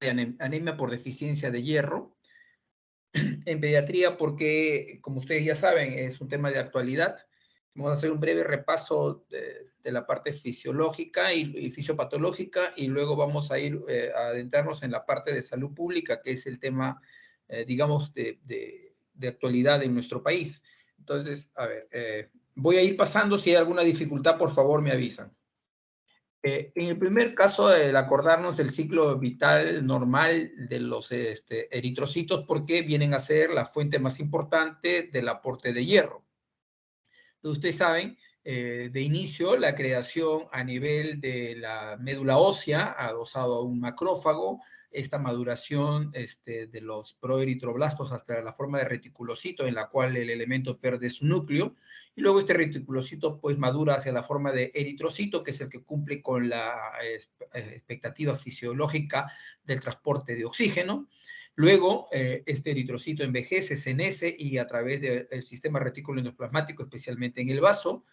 de anemia por deficiencia de hierro. En pediatría, porque, como ustedes ya saben, es un tema de actualidad. Vamos a hacer un breve repaso de la parte fisiológica y fisiopatológica, y luego vamos a ir a adentrarnos en la parte de salud pública, que es el tema, digamos, de actualidad en nuestro país. Entonces, a ver, voy a ir pasando. Si hay alguna dificultad, por favor, me avisan. En el primer caso, el acordarnos del ciclo vital normal de los eritrocitos, porque vienen a ser la fuente más importante del aporte de hierro. Ustedes saben, de inicio, la creación a nivel de la médula ósea, adosado a un macrófago, esta maduración de los proeritroblastos hasta la forma de reticulocito, en la cual el elemento pierde su núcleo, y luego este reticulocito pues madura hacia la forma de eritrocito, que es el que cumple con la expectativa fisiológica del transporte de oxígeno. Luego, este eritrocito envejece, se enece, y a través del sistema retículo endoplasmático, especialmente en el vaso,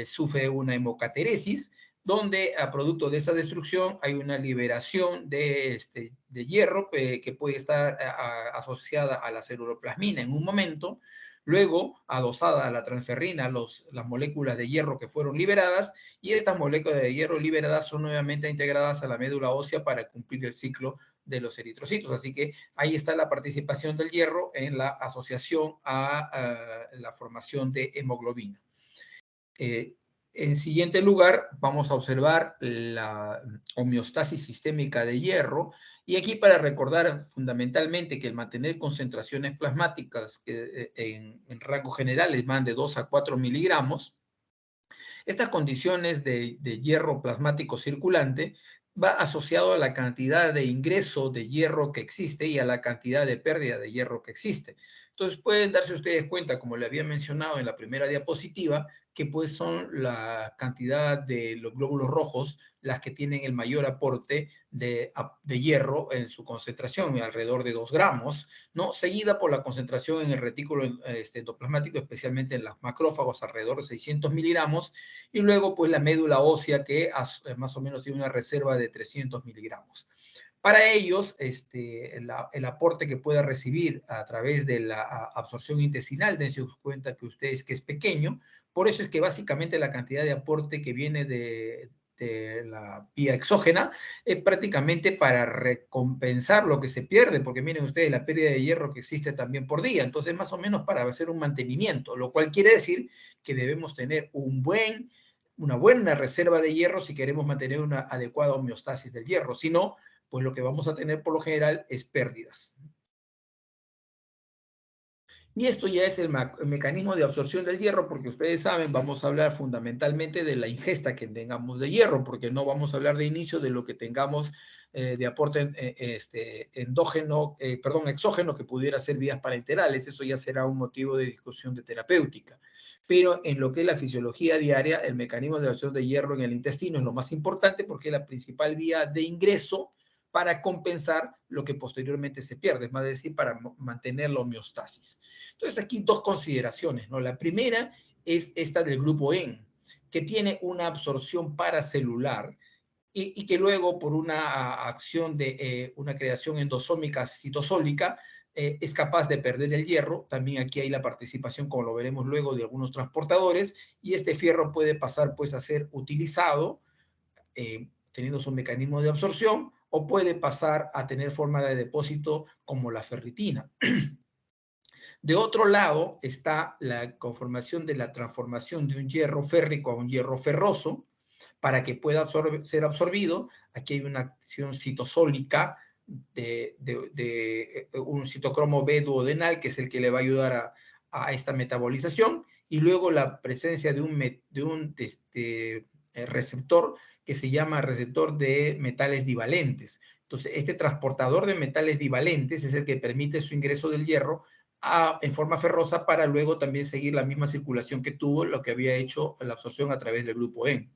sufre una hemocateresis, donde a producto de esa destrucción hay una liberación de hierro que puede estar asociada a la ceruloplasmina en un momento, luego adosada a la transferrina, las moléculas de hierro que fueron liberadas, y estas moléculas de hierro liberadas son nuevamente integradas a la médula ósea para cumplir el ciclo de los eritrocitos. Así que ahí está la participación del hierro en la asociación a la formación de hemoglobina. En siguiente lugar, vamos a observar la homeostasis sistémica de hierro, y aquí para recordar fundamentalmente que el mantener concentraciones plasmáticas en rangos generales van de 2 a 4 miligramos, estas condiciones de hierro plasmático circulante va asociado a la cantidad de ingreso de hierro que existe y a la cantidad de pérdida de hierro que existe. Entonces pueden darse ustedes cuenta, como le había mencionado en la primera diapositiva, que pues son la cantidad de los glóbulos rojos las que tienen el mayor aporte de hierro en su concentración, alrededor de 2 gramos, ¿no? Seguida por la concentración en el retículo endoplasmático, especialmente en los macrófagos, alrededor de 600 miligramos, y luego pues la médula ósea, que más o menos tiene una reserva de 300 miligramos. Para ellos, el aporte que pueda recibir a través de la absorción intestinal, dense cuenta que ustedes que es pequeño, por eso es que básicamente la cantidad de aporte que viene de la vía exógena es prácticamente para recompensar lo que se pierde, porque miren ustedes la pérdida de hierro que existe también por día, entonces más o menos para hacer un mantenimiento, lo cual quiere decir que debemos tener una buena reserva de hierro si queremos mantener una adecuada homeostasis del hierro. Si no, pues lo que vamos a tener por lo general es pérdidas. Y esto ya es el mecanismo de absorción del hierro, porque ustedes saben, vamos a hablar fundamentalmente de la ingesta que tengamos de hierro, porque no vamos a hablar de inicio de lo que tengamos de aporte exógeno, que pudiera ser vías parenterales. Eso ya será un motivo de discusión de terapéutica. Pero en lo que es la fisiología diaria, el mecanismo de absorción de hierro en el intestino es lo más importante, porque es la principal vía de ingreso para compensar lo que posteriormente se pierde, es más decir, para mantener la homeostasis. Entonces, aquí dos consideraciones, ¿no? La primera es esta del grupo EN, que tiene una absorción paracelular y que luego, por una acción de una creación endosómica citosólica, es capaz de perder el hierro. También aquí hay la participación, como lo veremos luego, de algunos transportadores, y este fierro puede pasar pues a ser utilizado teniendo su mecanismo de absorción, o puede pasar a tener forma de depósito como la ferritina. De otro lado está la conformación de la transformación de un hierro férrico a un hierro ferroso para que pueda ser absorbido. Aquí hay una acción citosólica de un citocromo B duodenal, que es el que le va a ayudar a esta metabolización, y luego la presencia de un receptor que se llama receptor de metales divalentes. Entonces, este transportador de metales divalentes es el que permite su ingreso del hierro en forma ferrosa, para luego también seguir la misma circulación que tuvo lo que había hecho la absorción a través del grupo EN.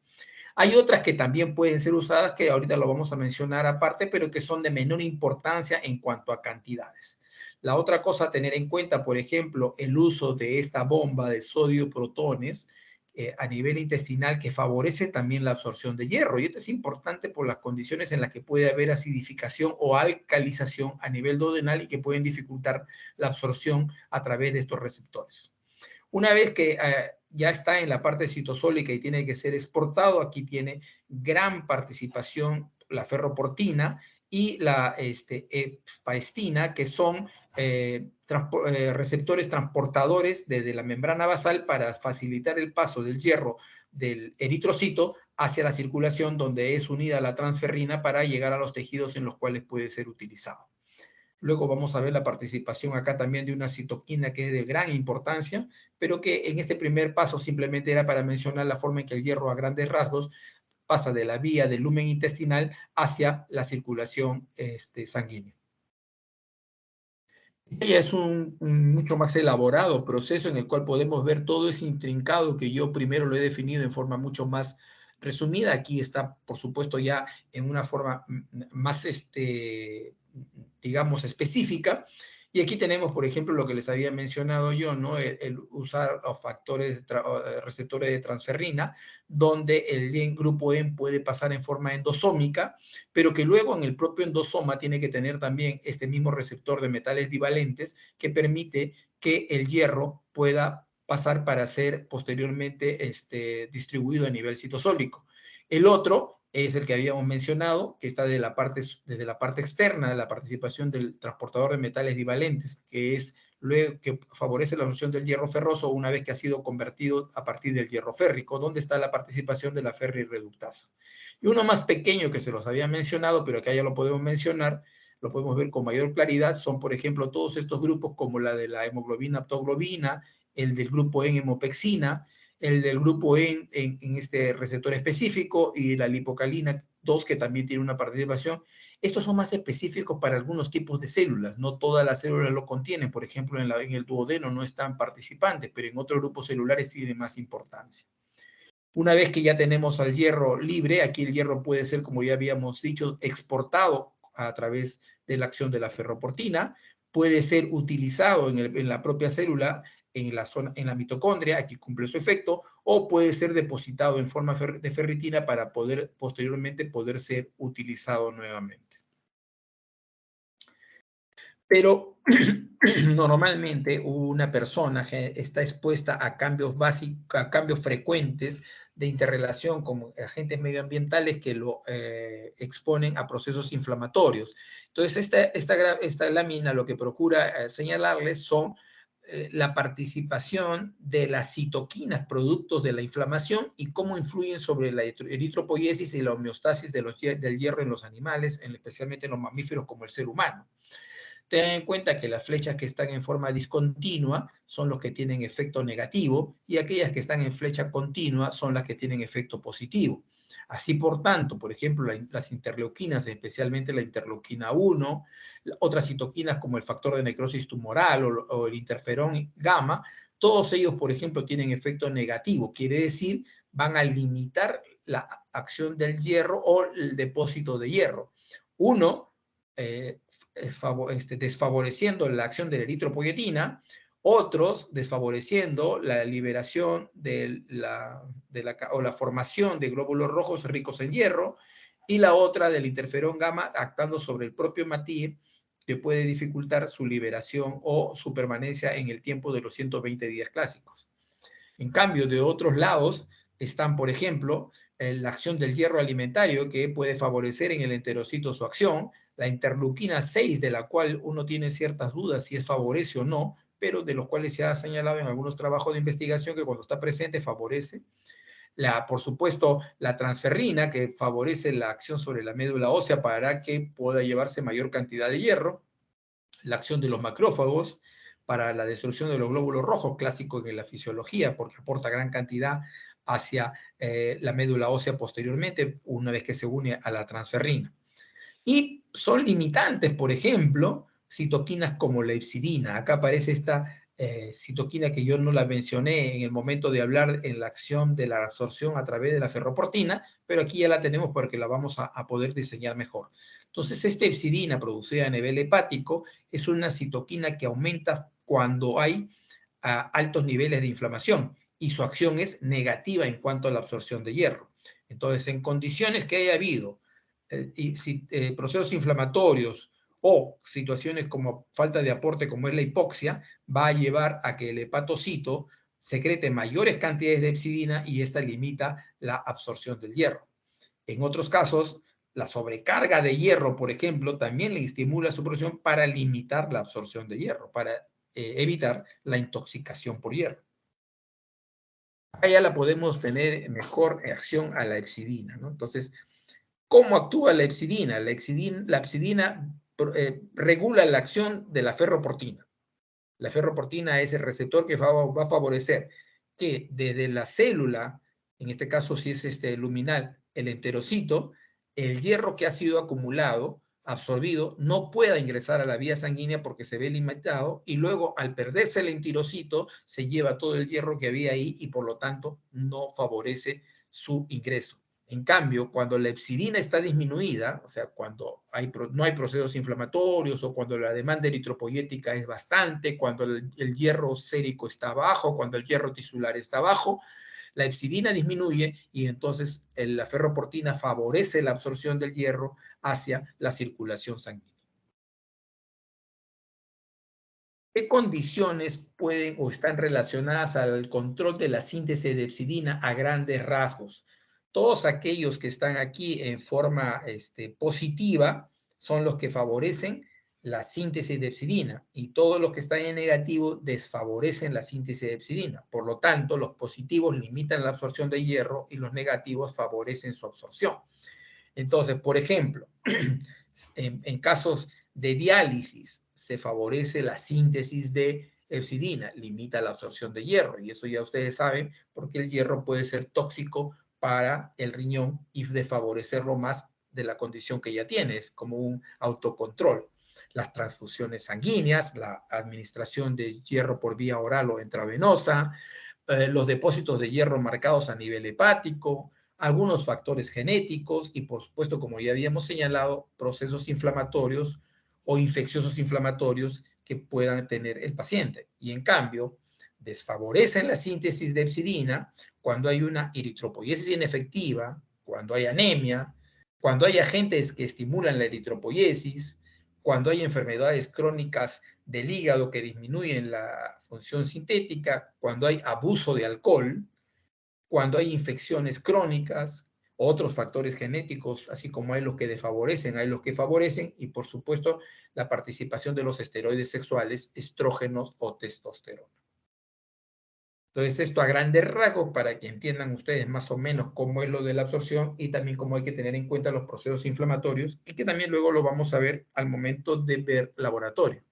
Hay otras que también pueden ser usadas, que ahorita lo vamos a mencionar aparte, pero que son de menor importancia en cuanto a cantidades. La otra cosa a tener en cuenta, por ejemplo, el uso de esta bomba de sodio protones, a nivel intestinal que favorece también la absorción de hierro. Y esto es importante por las condiciones en las que puede haber acidificación o alcalización a nivel duodenal y que pueden dificultar la absorción a través de estos receptores. Una vez que ya está en la parte citosólica y tiene que ser exportado, aquí tiene gran participación la ferroportina y la paestina, que son receptores transportadores desde la membrana basal para facilitar el paso del hierro del eritrocito hacia la circulación, donde es unida a la transferrina para llegar a los tejidos en los cuales puede ser utilizado. Luego vamos a ver la participación acá también de una citoquina que es de gran importancia, pero que en este primer paso simplemente era para mencionar la forma en que el hierro a grandes rasgos pasa de la vía del lumen intestinal hacia la circulación sanguínea. Ya es un mucho más elaborado proceso en el cual podemos ver todo ese intrincado que yo primero lo he definido en forma mucho más resumida. Aquí está, por supuesto, ya en una forma más, digamos, específica. Y aquí tenemos, por ejemplo, lo que les había mencionado yo, ¿no? El usar los factores, receptores de transferrina, donde el grupo EM puede pasar en forma endosómica, pero que luego en el propio endosoma tiene que tener también este mismo receptor de metales divalentes que permite que el hierro pueda pasar para ser posteriormente distribuido a nivel citosólico. El otro es el que habíamos mencionado, que está desde la parte externa de la participación del transportador de metales divalentes, que es luego que favorece la absorción del hierro ferroso una vez que ha sido convertido a partir del hierro férrico, donde está la participación de la ferrirreductasa. Y uno más pequeño que se los había mencionado, pero que ya lo podemos mencionar, lo podemos ver con mayor claridad, son, por ejemplo, todos estos grupos como la de la hemoglobina aptoglobina, el del grupo en hemopexina, el del grupo en este receptor específico y la lipocalina 2, que también tiene una participación. Estos son más específicos para algunos tipos de células, no todas las células lo contienen, por ejemplo, en el duodeno no están participantes, pero en otros grupos celulares tiene más importancia. Una vez que ya tenemos al hierro libre, aquí el hierro puede ser, como ya habíamos dicho, exportado a través de la acción de la ferroportina, puede ser utilizado en la propia célula, en la mitocondria, aquí cumple su efecto, o puede ser depositado en forma de ferritina para poder posteriormente poder ser utilizado nuevamente. Pero normalmente una persona que está expuesta a cambios básicos, a cambios frecuentes de interrelación con agentes medioambientales que lo exponen a procesos inflamatorios. Entonces, esta lámina lo que procura señalarles son la participación de las citoquinas, productos de la inflamación, y cómo influyen sobre la eritropoiesis y la homeostasis del hierro en los animales, especialmente en los mamíferos como el ser humano. Ten en cuenta que las flechas que están en forma discontinua son los que tienen efecto negativo y aquellas que están en flecha continua son las que tienen efecto positivo. Así, por tanto, por ejemplo, las interleuquinas, especialmente la interleuquina 1, otras citoquinas como el factor de necrosis tumoral o el interferón gamma, todos ellos, por ejemplo, tienen efecto negativo. Quiere decir, van a limitar la acción del hierro o el depósito de hierro. Uno, desfavoreciendo la acción de la eritropoietina, otros desfavoreciendo la liberación o la formación de glóbulos rojos ricos en hierro, y la otra del interferón gamma actando sobre el propio MATIE, que puede dificultar su liberación o su permanencia en el tiempo de los 120 días clásicos. En cambio, de otros lados están, por ejemplo, la acción del hierro alimentario, que puede favorecer en el enterocito su acción, la interleuquina 6, de la cual uno tiene ciertas dudas si es favorece o no, pero de los cuales se ha señalado en algunos trabajos de investigación que cuando está presente favorece. Por supuesto, la transferrina, que favorece la acción sobre la médula ósea para que pueda llevarse mayor cantidad de hierro. La acción de los macrófagos para la destrucción de los glóbulos rojos, clásico en la fisiología, porque aporta gran cantidad hacia la médula ósea posteriormente, una vez que se une a la transferrina. Y son limitantes, por ejemplo, citoquinas como la hepcidina. Acá aparece esta citoquina que yo no la mencioné en el momento de hablar en la acción de la absorción a través de la ferroportina, pero aquí ya la tenemos porque la vamos a poder diseñar mejor. Entonces, esta hepcidina producida a nivel hepático es una citoquina que aumenta cuando hay altos niveles de inflamación. y su acción es negativa en cuanto a la absorción de hierro. Entonces, en condiciones que haya habido procesos inflamatorios o situaciones como falta de aporte, como es la hipoxia, va a llevar a que el hepatocito secrete mayores cantidades de hepcidina y esta limita la absorción del hierro. En otros casos, la sobrecarga de hierro, por ejemplo, también le estimula su producción para limitar la absorción de hierro, para evitar la intoxicación por hierro. Acá ya la podemos tener mejor acción a la hepcidina, ¿no? Entonces, ¿cómo actúa la hepcidina? La hepcidina regula la acción de la ferroportina. La ferroportina es el receptor que va a favorecer que desde la célula, en este caso si es luminal, el enterocito, el hierro que ha sido acumulado, absorbido, no pueda ingresar a la vía sanguínea porque se ve limitado y luego al perderse el enterocito se lleva todo el hierro que había ahí y por lo tanto no favorece su ingreso. En cambio, cuando la hepcidina está disminuida, o sea, cuando no hay procesos inflamatorios o cuando la demanda eritropoyética es bastante, cuando el hierro sérico está bajo, cuando el hierro tisular está bajo, la hepcidina disminuye y entonces la ferroportina favorece la absorción del hierro hacia la circulación sanguínea. ¿Qué condiciones pueden o están relacionadas al control de la síntesis de hepcidina a grandes rasgos? Todos aquellos que están aquí en forma positiva son los que favorecen la síntesis de hepcidina y todos los que están en negativo desfavorecen la síntesis de hepcidina. Por lo tanto, los positivos limitan la absorción de hierro y los negativos favorecen su absorción. Entonces, por ejemplo, en casos de diálisis se favorece la síntesis de hepcidina, limita la absorción de hierro y eso ya ustedes saben porque el hierro puede ser tóxico para el riñón y desfavorecerlo más de la condición que ya tienes, como un autocontrol. Las transfusiones sanguíneas, la administración de hierro por vía oral o intravenosa, los depósitos de hierro marcados a nivel hepático, algunos factores genéticos y, por supuesto, como ya habíamos señalado, procesos inflamatorios o infecciosos inflamatorios que puedan tener el paciente. Y en cambio, desfavorecen la síntesis de hepcidina cuando hay una eritropoiesis inefectiva, cuando hay anemia, cuando hay agentes que estimulan la eritropoiesis, cuando hay enfermedades crónicas del hígado que disminuyen la función sintética, cuando hay abuso de alcohol, cuando hay infecciones crónicas, otros factores genéticos, así como hay los que desfavorecen, hay los que favorecen, y por supuesto la participación de los esteroides sexuales, estrógenos o testosterona. Entonces, esto a grandes rasgos para que entiendan ustedes más o menos cómo es lo de la absorción y también cómo hay que tener en cuenta los procesos inflamatorios y que también luego lo vamos a ver al momento de ver laboratorio.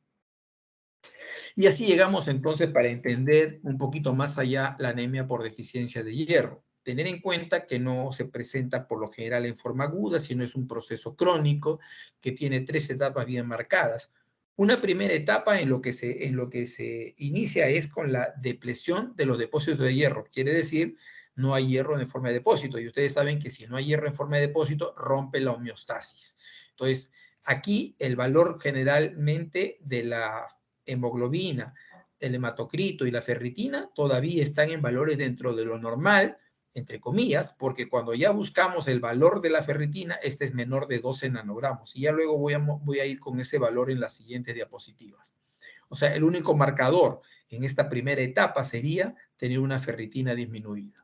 Y así llegamos entonces para entender un poquito más allá la anemia por deficiencia de hierro. Tener en cuenta que no se presenta por lo general en forma aguda, sino es un proceso crónico que tiene 3 etapas bien marcadas. Una primera etapa en lo que se inicia es con la depresión de los depósitos de hierro. Quiere decir, no hay hierro en forma de depósito. Y ustedes saben que si no hay hierro en forma de depósito, rompe la homeostasis. Entonces, aquí el valor generalmente de la hemoglobina, el hematocrito y la ferritina todavía están en valores dentro de lo normal, entre comillas, porque cuando ya buscamos el valor de la ferritina, este es menor de 12 nanogramos. Y ya luego voy a ir con ese valor en las siguientes diapositivas. O sea, el único marcador en esta primera etapa sería tener una ferritina disminuida.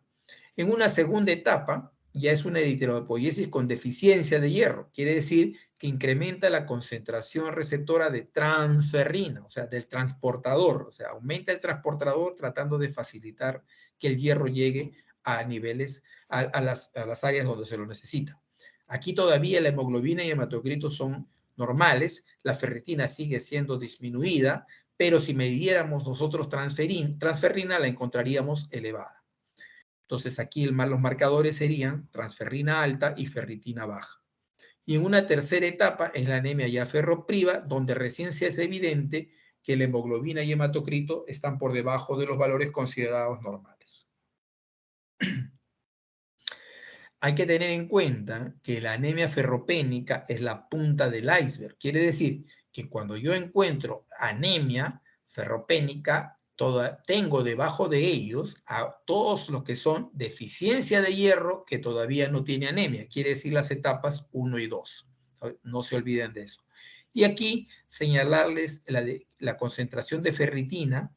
En una segunda etapa, ya es una eritropoiesis con deficiencia de hierro. Quiere decir que incrementa la concentración receptora de transferrina, o sea, del transportador. O sea, aumenta el transportador tratando de facilitar que el hierro llegue a niveles, a las áreas donde se lo necesita. Aquí todavía la hemoglobina y el hematocrito son normales, la ferritina sigue siendo disminuida, pero si midiéramos nosotros transferrina la encontraríamos elevada. Entonces aquí los marcadores serían transferrina alta y ferritina baja. Y en una tercera etapa es la anemia ya ferropriva, donde recién se hace evidente que la hemoglobina y hematocrito están por debajo de los valores considerados normales. Hay que tener en cuenta que la anemia ferropénica es la punta del iceberg. Quiere decir que cuando yo encuentro anemia ferropénica, tengo debajo de ellos a todos los que son deficiencia de hierro que todavía no tiene anemia. Quiere decir las etapas 1 y 2. No se olviden de eso. Y aquí señalarles la concentración de ferritina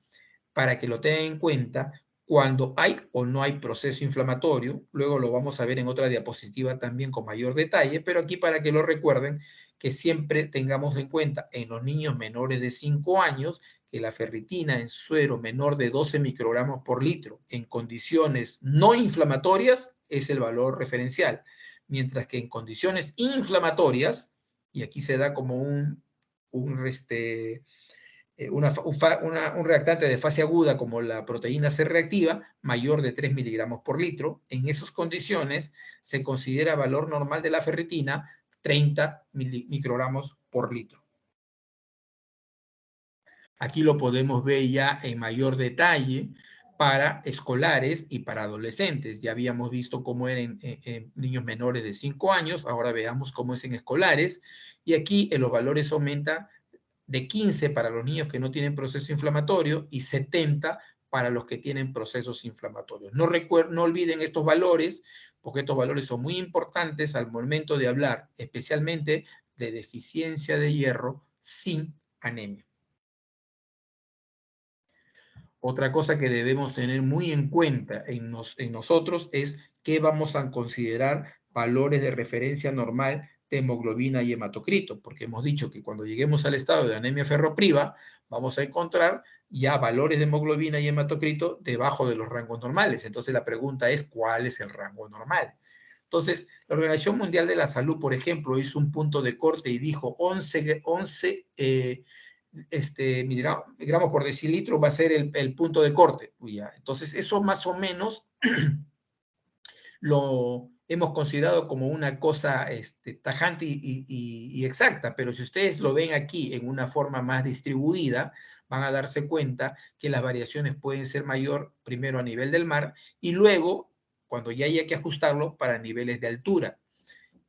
para que lo tengan en cuenta cuando hay o no hay proceso inflamatorio. Luego lo vamos a ver en otra diapositiva también con mayor detalle, pero aquí para que lo recuerden, que siempre tengamos en cuenta en los niños menores de 5 años que la ferritina en suero menor de 12 microgramos por litro en condiciones no inflamatorias es el valor referencial, mientras que en condiciones inflamatorias, y aquí se da como un reactante de fase aguda como la proteína C reactiva, mayor de 3 miligramos por litro. En esas condiciones se considera valor normal de la ferritina 30 microgramos por litro. Aquí lo podemos ver ya en mayor detalle para escolares y para adolescentes. Ya habíamos visto cómo era en niños menores de 5 años, ahora veamos cómo es en escolares. Y aquí los valores aumentan de 15 para los niños que no tienen proceso inflamatorio y 70 para los que tienen procesos inflamatorios. No olviden estos valores, porque estos valores son muy importantes al momento de hablar, especialmente de deficiencia de hierro sin anemia. Otra cosa que debemos tener muy en cuenta en nosotros es que vamos a considerar valores de referencia normal de hemoglobina y hematocrito, porque hemos dicho que cuando lleguemos al estado de anemia ferropriva, vamos a encontrar ya valores de hemoglobina y hematocrito debajo de los rangos normales. Entonces la pregunta es, ¿cuál es el rango normal? Entonces, la Organización Mundial de la Salud, por ejemplo, hizo un punto de corte y dijo 11 miligramos por decilitro va a ser el punto de corte. Ya. Entonces, eso más o menos lo hemos considerado como una cosa tajante y exacta, pero si ustedes lo ven aquí en una forma más distribuida, van a darse cuenta que las variaciones pueden ser mayor primero a nivel del mar y luego, cuando ya haya que ajustarlo, para niveles de altura.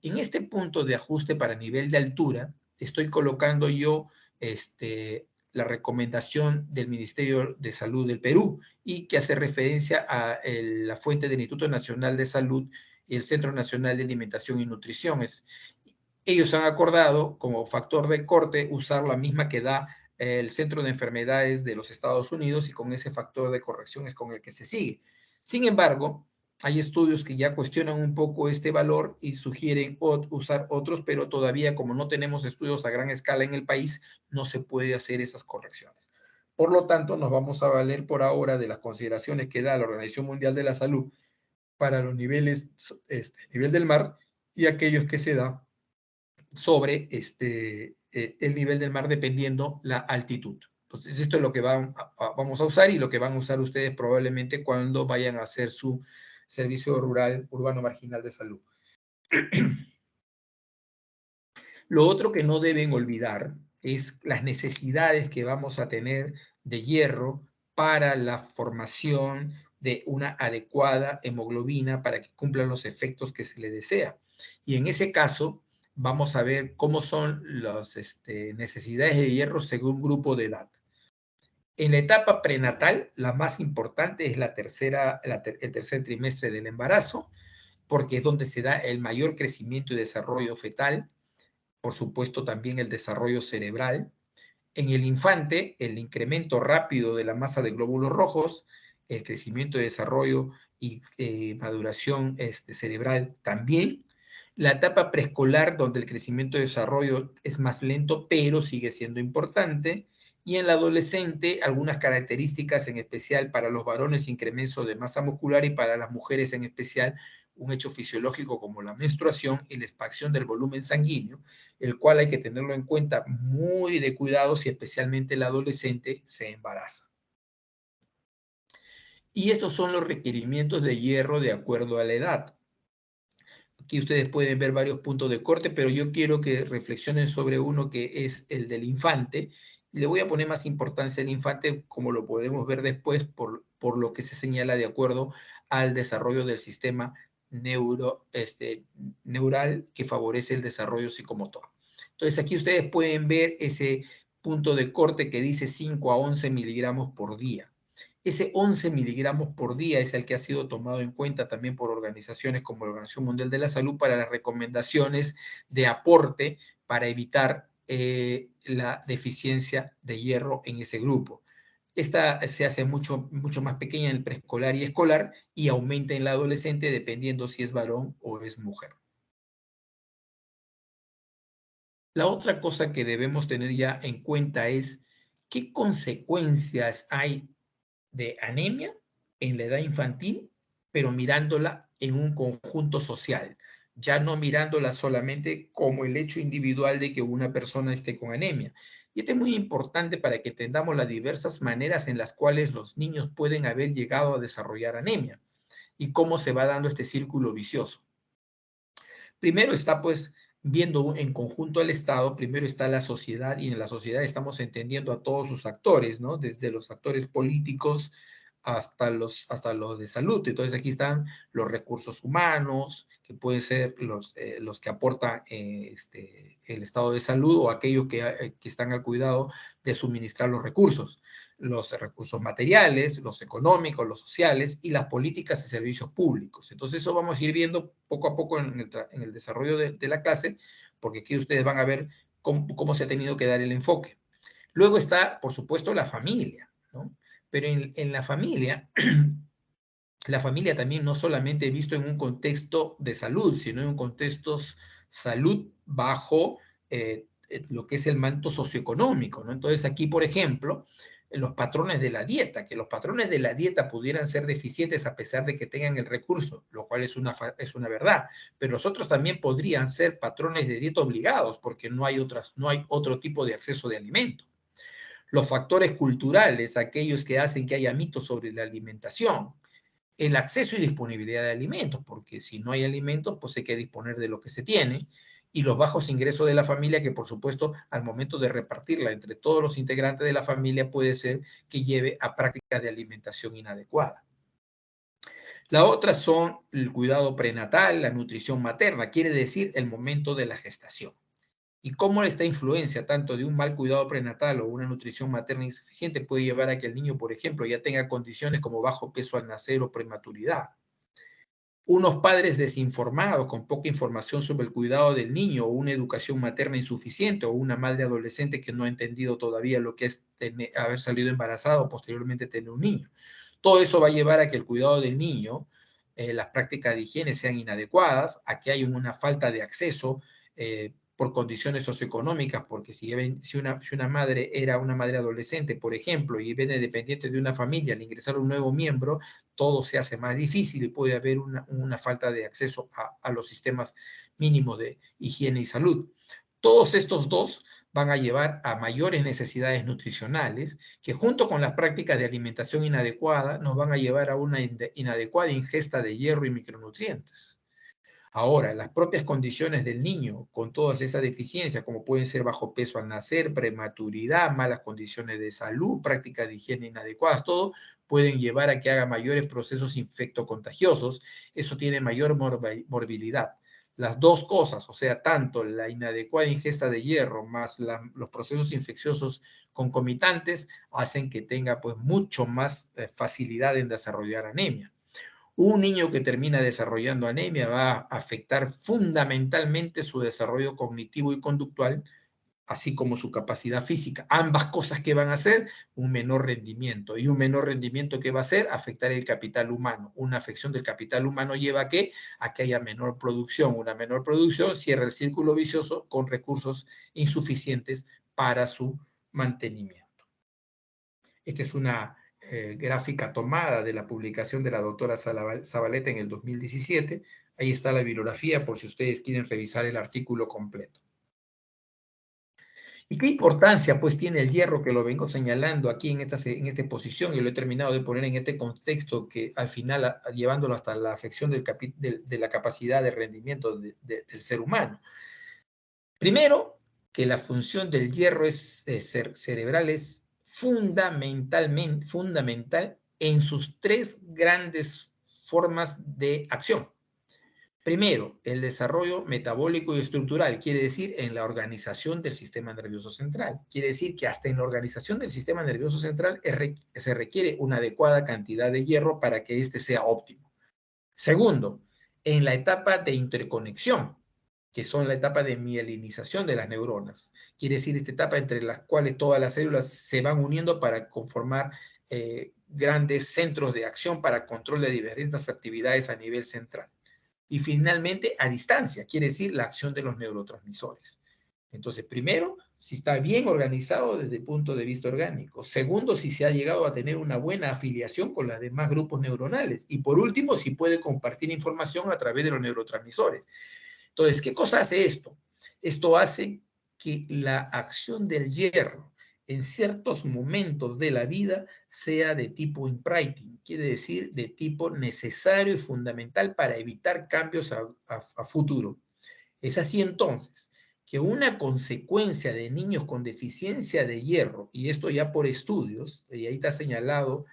En este punto de ajuste para nivel de altura, estoy colocando yo la recomendación del Ministerio de Salud del Perú y que hace referencia a la fuente del Instituto Nacional de Salud y el Centro Nacional de Alimentación y Nutrición. Ellos han acordado como factor de corte usar la misma que da el Centro de Enfermedades de los Estados Unidos y con ese factor de corrección es con el que se sigue. Sin embargo, hay estudios que ya cuestionan un poco este valor y sugieren usar otros, pero todavía como no tenemos estudios a gran escala en el país, no se puede hacer esas correcciones. Por lo tanto, nos vamos a valer por ahora de las consideraciones que da la Organización Mundial de la Salud para los niveles, nivel del mar y aquellos que se da sobre el nivel del mar dependiendo la altitud. Entonces, esto es lo que vamos a usar y lo que van a usar ustedes probablemente cuando vayan a hacer su servicio rural urbano marginal de salud. Lo otro que no deben olvidar es las necesidades que vamos a tener de hierro para la formación de una adecuada hemoglobina para que cumplan los efectos que se le desea. Y en ese caso, vamos a ver cómo son las necesidades de hierro según grupo de edad. En la etapa prenatal, la más importante es el tercer trimestre del embarazo, porque es donde se da el mayor crecimiento y desarrollo fetal, por supuesto también el desarrollo cerebral. En el infante, el incremento rápido de la masa de glóbulos rojos, el crecimiento y desarrollo y maduración cerebral también. La etapa preescolar, donde el crecimiento y desarrollo es más lento, pero sigue siendo importante. Y en la adolescente, algunas características, en especial para los varones, incremento de masa muscular y para las mujeres en especial, un hecho fisiológico como la menstruación y la expansión del volumen sanguíneo, el cual hay que tenerlo en cuenta muy de cuidado si especialmente el adolescente se embaraza. Y estos son los requerimientos de hierro de acuerdo a la edad. Aquí ustedes pueden ver varios puntos de corte, pero yo quiero que reflexionen sobre uno que es el del infante. Le voy a poner más importancia al infante, como lo podemos ver después, por lo que se señala de acuerdo al desarrollo del sistema neural que favorece el desarrollo psicomotor. Entonces aquí ustedes pueden ver ese punto de corte que dice 5 a 11 miligramos por día. Ese 11 miligramos por día es el que ha sido tomado en cuenta también por organizaciones como la Organización Mundial de la Salud para las recomendaciones de aporte para evitar la deficiencia de hierro en ese grupo. Esta se hace mucho más pequeña en el preescolar y escolar y aumenta en la adolescente dependiendo si es varón o es mujer. La otra cosa que debemos tener ya en cuenta es qué consecuencias hay de anemia en la edad infantil, pero mirándola en un conjunto social, ya no mirándola solamente como el hecho individual de que una persona esté con anemia. Y esto es muy importante para que entendamos las diversas maneras en las cuales los niños pueden haber llegado a desarrollar anemia y cómo se va dando este círculo vicioso. Primero está pues viendo en conjunto al Estado, primero está la sociedad y en la sociedad estamos entendiendo a todos sus actores, ¿no? Desde los actores políticos hasta los de salud. Entonces aquí están los recursos humanos, que pueden ser los que aporta el estado de salud o aquellos que están al cuidado de suministrar los recursos materiales, los económicos, los sociales y las políticas y servicios públicos. Entonces eso vamos a ir viendo poco a poco en el desarrollo de la clase, porque aquí ustedes van a ver cómo se ha tenido que dar el enfoque. Luego está, por supuesto, la familia, ¿no? Pero en la familia también no solamente visto en un contexto de salud, sino en un contexto salud bajo lo que es el manto socioeconómico, ¿no? Entonces aquí, por ejemplo, los patrones de la dieta, que los patrones de la dieta pudieran ser deficientes a pesar de que tengan el recurso, lo cual es una verdad, pero los otros también podrían ser patrones de dieta obligados, porque no hay otro tipo de acceso de alimento. Los factores culturales, aquellos que hacen que haya mitos sobre la alimentación, el acceso y disponibilidad de alimentos, porque si no hay alimentos, pues hay que disponer de lo que se tiene, y los bajos ingresos de la familia, que por supuesto al momento de repartirla entre todos los integrantes de la familia puede ser que lleve a prácticas de alimentación inadecuada. La otra son el cuidado prenatal, la nutrición materna, quiere decir el momento de la gestación. Y cómo esta influencia tanto de un mal cuidado prenatal o una nutrición materna insuficiente puede llevar a que el niño, por ejemplo, ya tenga condiciones como bajo peso al nacer o prematuridad. Unos padres desinformados, con poca información sobre el cuidado del niño, o una educación materna insuficiente, o una madre adolescente que no ha entendido todavía lo que es haber salido embarazada o posteriormente tener un niño. Todo eso va a llevar a que el cuidado del niño, las prácticas de higiene sean inadecuadas, a que haya una falta de acceso por condiciones socioeconómicas, porque si una madre era una madre adolescente, por ejemplo, y viene dependiente de una familia, al ingresar un nuevo miembro, todo se hace más difícil y puede haber una falta de acceso a los sistemas mínimos de higiene y salud. Todos estos dos van a llevar a mayores necesidades nutricionales que junto con las prácticas de alimentación inadecuada nos van a llevar a una inadecuada ingesta de hierro y micronutrientes. Ahora, las propias condiciones del niño con todas esas deficiencias, como pueden ser bajo peso al nacer, prematuridad, malas condiciones de salud, prácticas de higiene inadecuadas, todo pueden llevar a que haga mayores procesos infectocontagiosos. Eso tiene mayor morbilidad. Las dos cosas, o sea, tanto la inadecuada ingesta de hierro más los procesos infecciosos concomitantes, hacen que tenga pues mucho más facilidad en desarrollar anemia. Un niño que termina desarrollando anemia va a afectar fundamentalmente su desarrollo cognitivo y conductual, así como su capacidad física. Ambas cosas que van a hacer, un menor rendimiento. Y un menor rendimiento que va a hacer, afectar el capital humano. Una afección del capital humano lleva a que haya menor producción. Una menor producción cierra el círculo vicioso con recursos insuficientes para su mantenimiento. Esta es una gráfica tomada de la publicación de la doctora Zabaleta en el 2017. Ahí está la bibliografía por si ustedes quieren revisar el artículo completo. ¿Y qué importancia pues tiene el hierro, que lo vengo señalando aquí en esta posición y lo he terminado de poner en este contexto, que al final llevándolo hasta la afección de la capacidad de rendimiento del ser humano? Primero, que la función del hierro cerebral es fundamental en sus tres grandes formas de acción. Primero, el desarrollo metabólico y estructural, quiere decir en la organización del sistema nervioso central. Quiere decir que hasta en la organización del sistema nervioso central se requiere una adecuada cantidad de hierro para que éste sea óptimo. Segundo, en la etapa de interconexión, que son la etapa de mielinización de las neuronas. Quiere decir esta etapa entre las cuales todas las células se van uniendo para conformar grandes centros de acción para control de diferentes actividades a nivel central. Y finalmente, a distancia, quiere decir la acción de los neurotransmisores. Entonces, primero, si está bien organizado desde el punto de vista orgánico. Segundo, si se ha llegado a tener una buena afiliación con los demás grupos neuronales. Y por último, si puede compartir información a través de los neurotransmisores. Entonces, ¿qué cosa hace esto? Esto hace que la acción del hierro en ciertos momentos de la vida sea de tipo imprinting, quiere decir de tipo necesario y fundamental para evitar cambios a futuro. Es así entonces que una consecuencia de niños con deficiencia de hierro, y esto ya por estudios, y ahí está señalado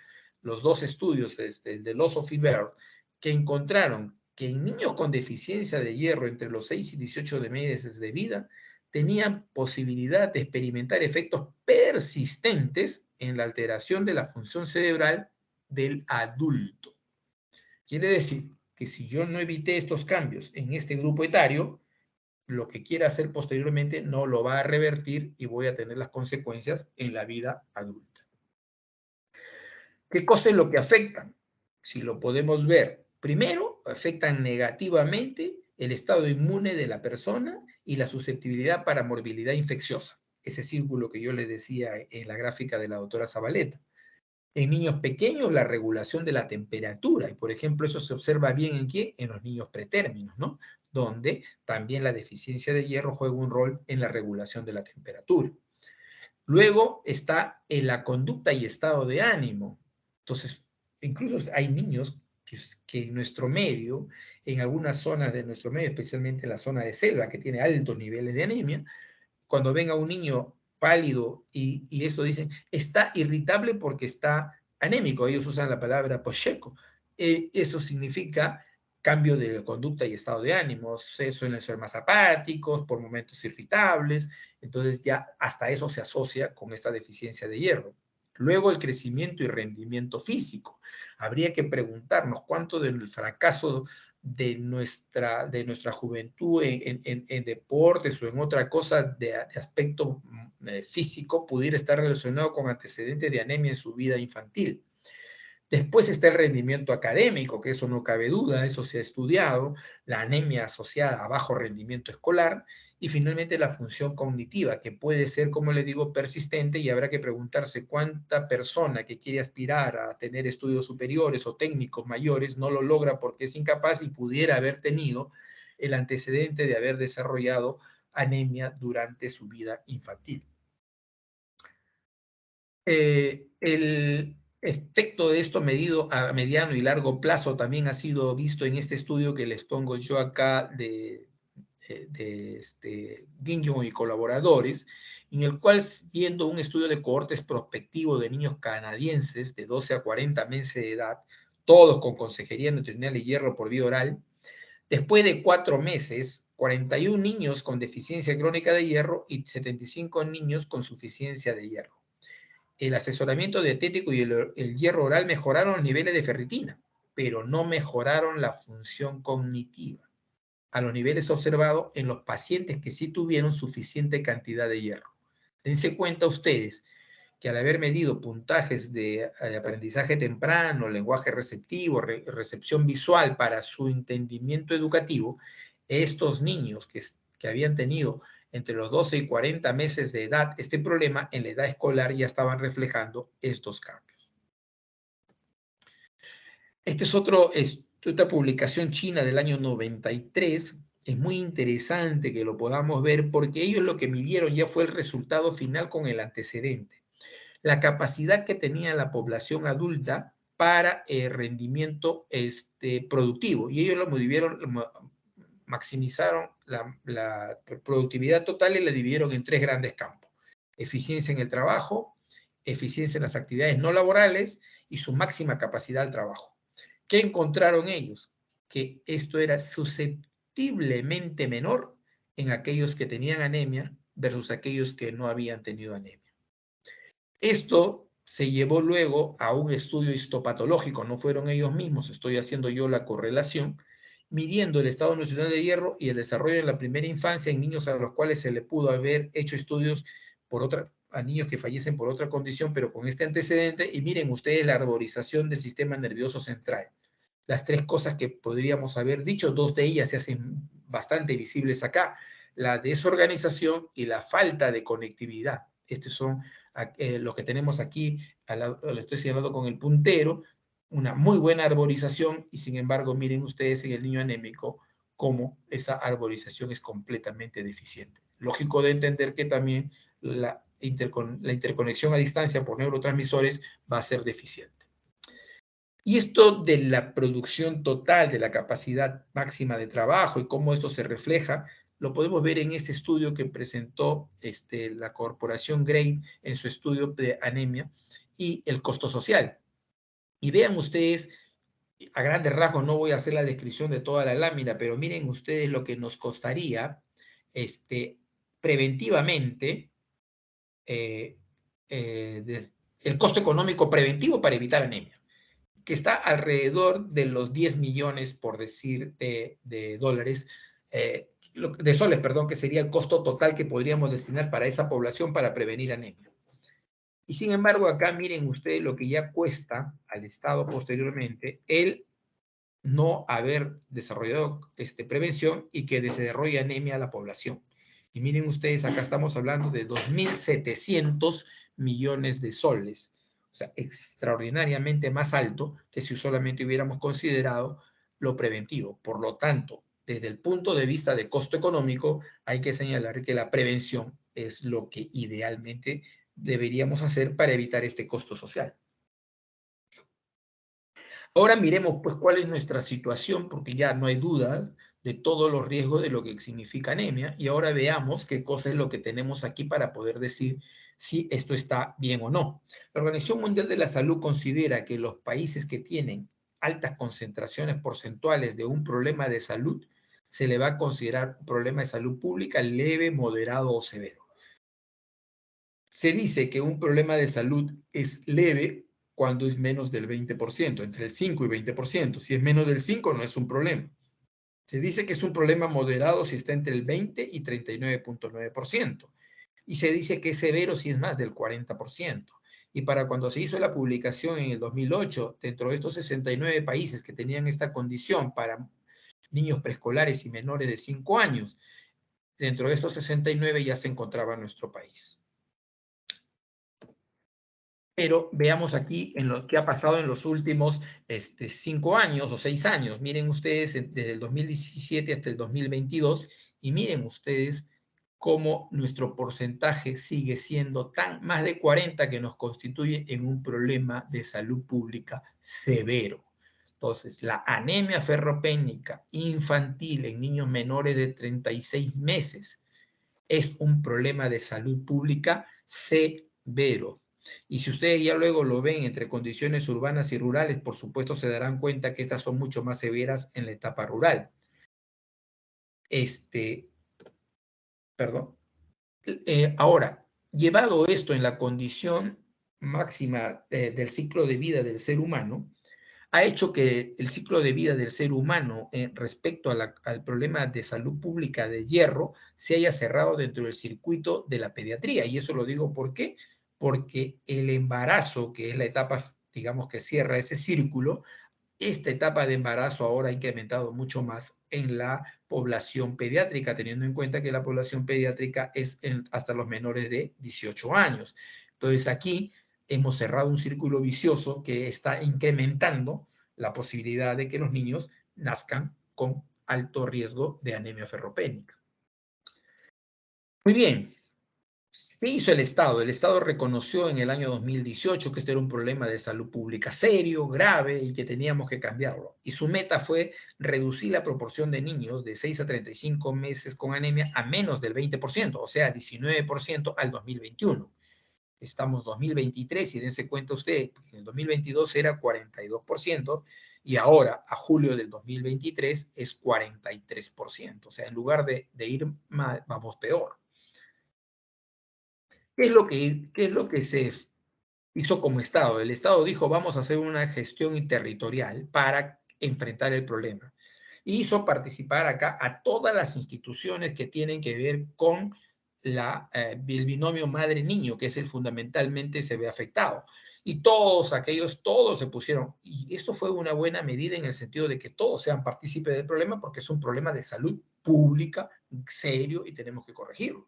los dos estudios, el de Loss of Iber, que encontraron que en niños con deficiencia de hierro entre los 6 y 18 meses de vida, tenían posibilidad de experimentar efectos persistentes en la alteración de la función cerebral del adulto. Quiere decir que si yo no evité estos cambios en este grupo etario, lo que quiera hacer posteriormente no lo va a revertir y voy a tener las consecuencias en la vida adulta. ¿Qué cosa es lo que afectan? Si lo podemos ver, primero, afectan negativamente el estado inmune de la persona y la susceptibilidad para morbilidad infecciosa. Ese círculo que yo les decía en la gráfica de la doctora Zabaleta. En niños pequeños, la regulación de la temperatura. Y, por ejemplo, eso se observa bien ¿en qué? En los niños pretérminos, ¿no? Donde también la deficiencia de hierro juega un rol en la regulación de la temperatura. Luego está en la conducta y estado de ánimo. Entonces, incluso hay niños que en nuestro medio, en algunas zonas de nuestro medio, especialmente en la zona de selva, que tiene altos niveles de anemia, cuando ven a un niño pálido y esto dicen, está irritable porque está anémico. Ellos usan la palabra pocheco. Eso significa cambio de conducta y estado de ánimo. Suelen ser más apáticos, por momentos irritables. Entonces ya hasta eso se asocia con esta deficiencia de hierro. Luego el crecimiento y rendimiento físico. Habría que preguntarnos cuánto del fracaso de nuestra juventud en deportes o en otra cosa de aspecto físico pudiera estar relacionado con antecedentes de anemia en su vida infantil. Después está el rendimiento académico, que eso no cabe duda, eso se ha estudiado, la anemia asociada a bajo rendimiento escolar, y finalmente la función cognitiva, que puede ser, como le digo, persistente, y habrá que preguntarse cuánta persona que quiere aspirar a tener estudios superiores o técnicos mayores no lo logra porque es incapaz y pudiera haber tenido el antecedente de haber desarrollado anemia durante su vida infantil. El efecto de esto medido a mediano y largo plazo también ha sido visto en este estudio que les pongo yo acá de Guinjo y colaboradores, en el cual, viendo un estudio de cohortes prospectivo de niños canadienses de 12 a 40 meses de edad, todos con consejería nutricional y hierro por vía oral, después de 4 meses, 41 niños con deficiencia crónica de hierro y 75 niños con suficiencia de hierro. El asesoramiento dietético y el hierro oral mejoraron los niveles de ferritina, pero no mejoraron la función cognitiva a los niveles observados en los pacientes que sí tuvieron suficiente cantidad de hierro. Dense cuenta ustedes que al haber medido puntajes de aprendizaje temprano, lenguaje receptivo, recepción visual para su entendimiento educativo, estos niños que habían tenido entre los 12 y 40 meses de edad este problema, en la edad escolar ya estaban reflejando estos cambios. Este es otra publicación china del año 93. Es muy interesante que lo podamos ver porque ellos lo que midieron ya fue el resultado final con el antecedente. La capacidad que tenía la población adulta para rendimiento productivo. Y ellos maximizaron la productividad total y la dividieron en 3 grandes campos. Eficiencia en el trabajo, eficiencia en las actividades no laborales y su máxima capacidad al trabajo. ¿Qué encontraron ellos? que esto era susceptiblemente menor en aquellos que tenían anemia versus aquellos que no habían tenido anemia. Esto se llevó luego a un estudio histopatológico, no fueron ellos mismos, estoy haciendo yo la correlación, midiendo el estado nutricional de hierro y el desarrollo en la primera infancia en niños a los cuales se le pudo haber hecho estudios a niños que fallecen por otra condición, pero con este antecedente, y miren ustedes la arborización del sistema nervioso central. Las tres cosas que podríamos haber dicho, dos de ellas se hacen bastante visibles acá, la desorganización y la falta de conectividad. Estos son lo que tenemos aquí, lo estoy señalando con el puntero, una muy buena arborización y sin embargo miren ustedes en el niño anémico cómo esa arborización es completamente deficiente. Lógico de entender que también la interconexión a distancia por neurotransmisores va a ser deficiente. Y esto de la producción total, de la capacidad máxima de trabajo y cómo esto se refleja, lo podemos ver en este estudio que presentó la corporación Gray en su estudio de anemia y el costo social. Y vean ustedes, a grandes rasgos, no voy a hacer la descripción de toda la lámina, pero miren ustedes lo que nos costaría preventivamente el costo económico preventivo para evitar anemia, que está alrededor de los 10 millones, por decir, de dólares, de soles, perdón, que sería el costo total que podríamos destinar para esa población para prevenir anemia. Y sin embargo, acá miren ustedes lo que ya cuesta al Estado posteriormente el no haber desarrollado prevención y que desarrolle anemia a la población. Y miren ustedes, acá estamos hablando de 2.700 millones de soles. O sea, extraordinariamente más alto que si solamente hubiéramos considerado lo preventivo. Por lo tanto, desde el punto de vista de costo económico, hay que señalar que la prevención es lo que idealmente deberíamos hacer para evitar este costo social. Ahora miremos pues cuál es nuestra situación, porque ya no hay duda de todos los riesgos de lo que significa anemia, y ahora veamos qué cosa es lo que tenemos aquí para poder decir si esto está bien o no. La Organización Mundial de la Salud considera que los países que tienen altas concentraciones porcentuales de un problema de salud, se le va a considerar un problema de salud pública leve, moderado o severo. Se dice que un problema de salud es leve cuando es menos del 20%, entre el 5 y 20%. Si es menos del 5, no es un problema. Se dice que es un problema moderado si está entre el 20 y 39.9%. Y se dice que es severo si es más del 40%. Y para cuando se hizo la publicación en el 2008, dentro de estos 69 países que tenían esta condición para niños preescolares y menores de 5 años, dentro de estos 69 ya se encontraba nuestro país. Pero veamos aquí en lo que ha pasado en los últimos 5 años o 6 años. Miren ustedes desde el 2017 hasta el 2022 y miren ustedes cómo nuestro porcentaje sigue siendo más de 40 que nos constituye en un problema de salud pública severo. Entonces, la anemia ferropénica infantil en niños menores de 36 meses es un problema de salud pública severo. Y si ustedes ya luego lo ven entre condiciones urbanas y rurales, por supuesto se darán cuenta que estas son mucho más severas en la etapa rural. Perdón. Ahora, llevado esto en la condición máxima del ciclo de vida del ser humano, ha hecho que el ciclo de vida del ser humano respecto al problema de salud pública de hierro se haya cerrado dentro del circuito de la pediatría. Y eso lo digo ¿por qué? Porque el embarazo, que es la etapa, digamos, que cierra ese círculo, esta etapa de embarazo ahora ha incrementado mucho más en la población pediátrica, teniendo en cuenta que la población pediátrica es hasta los menores de 18 años. Entonces aquí hemos cerrado un círculo vicioso que está incrementando la posibilidad de que los niños nazcan con alto riesgo de anemia ferropénica. Muy bien. ¿Qué hizo el Estado? El Estado reconoció en el año 2018 que este era un problema de salud pública serio, grave y que teníamos que cambiarlo. Y su meta fue reducir la proporción de niños de 6 a 35 meses con anemia a menos del 20%, o sea, 19% al 2021. estamos 2023 y dense cuenta usted, en el 2022 era 42% y ahora a julio del 2023 es 43%. O sea, en lugar de ir mal, vamos peor. ¿Qué es lo que se hizo como Estado? El Estado dijo, vamos a hacer una gestión territorial para enfrentar el problema. Y hizo participar acá a todas las instituciones que tienen que ver con el binomio madre-niño, que es el fundamentalmente se ve afectado. Y todos se pusieron, y esto fue una buena medida en el sentido de que todos sean partícipes del problema, porque es un problema de salud pública serio y tenemos que corregirlo.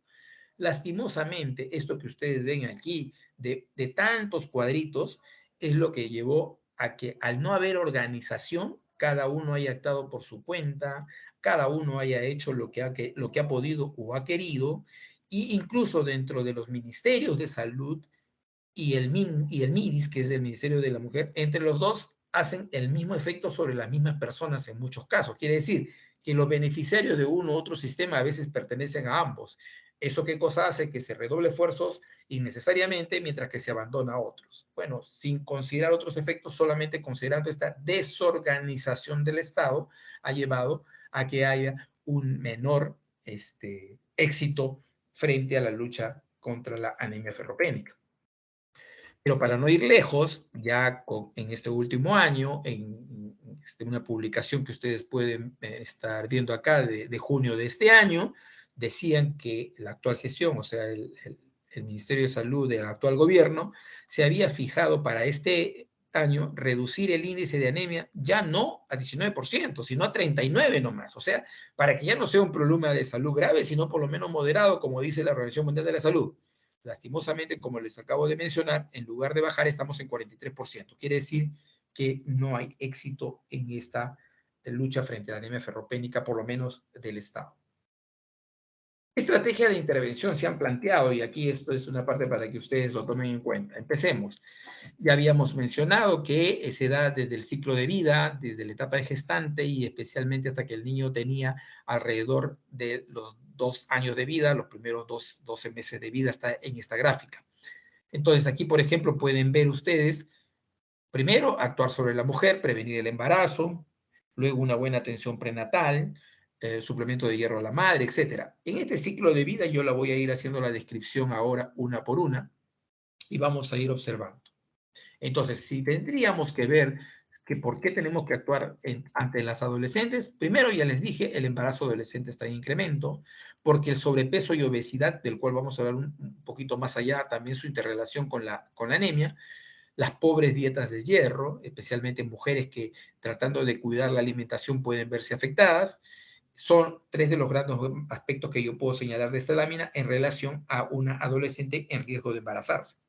Lastimosamente, esto que ustedes ven aquí de tantos cuadritos es lo que llevó a que al no haber organización, cada uno haya actuado por su cuenta, cada uno haya hecho lo que ha podido o ha querido, e incluso dentro de los ministerios de salud y el MIDIS, que es el Ministerio de la Mujer, entre los dos hacen el mismo efecto sobre las mismas personas en muchos casos. Quiere decir que los beneficiarios de uno u otro sistema a veces pertenecen a ambos. ¿Eso qué cosa hace? Que se redoble esfuerzos innecesariamente mientras que se abandona a otros. Bueno, sin considerar otros efectos, solamente considerando esta desorganización del Estado, ha llevado a que haya un menor éxito frente a la lucha contra la anemia ferropénica. Pero para no ir lejos, ya en este último año, en una publicación que ustedes pueden estar viendo acá de junio de este año, decían que la actual gestión, o sea, el Ministerio de Salud del actual gobierno, se había fijado para este año reducir el índice de anemia ya no a 19%, sino a 39% nomás. O sea, para que ya no sea un problema de salud grave, sino por lo menos moderado, como dice la Organización Mundial de la Salud. Lastimosamente, como les acabo de mencionar, en lugar de bajar estamos en 43%. Quiere decir que no hay éxito en esta lucha frente a la anemia ferropénica, por lo menos del Estado. Estrategias de intervención se han planteado y aquí esto es una parte para que ustedes lo tomen en cuenta. Empecemos. Ya habíamos mencionado que se da desde el ciclo de vida, desde la etapa de gestante y especialmente hasta que el niño tenía alrededor de los 2 años de vida, los primeros 12 meses de vida está en esta gráfica. Entonces aquí, por ejemplo, pueden ver ustedes, primero, actuar sobre la mujer, prevenir el embarazo, luego una buena atención prenatal, suplemento de hierro a la madre, etc. En este ciclo de vida yo la voy a ir haciendo la descripción ahora una por una y vamos a ir observando. Entonces, si tendríamos que ver que por qué tenemos que actuar ante las adolescentes, primero ya les dije, el embarazo adolescente está en incremento, porque el sobrepeso y obesidad, del cual vamos a hablar un poquito más allá, también su interrelación con la anemia, las pobres dietas de hierro, especialmente en mujeres que tratando de cuidar la alimentación pueden verse afectadas, son 3 de los grandes aspectos que yo puedo señalar de esta lámina en relación a una adolescente en riesgo de embarazarse.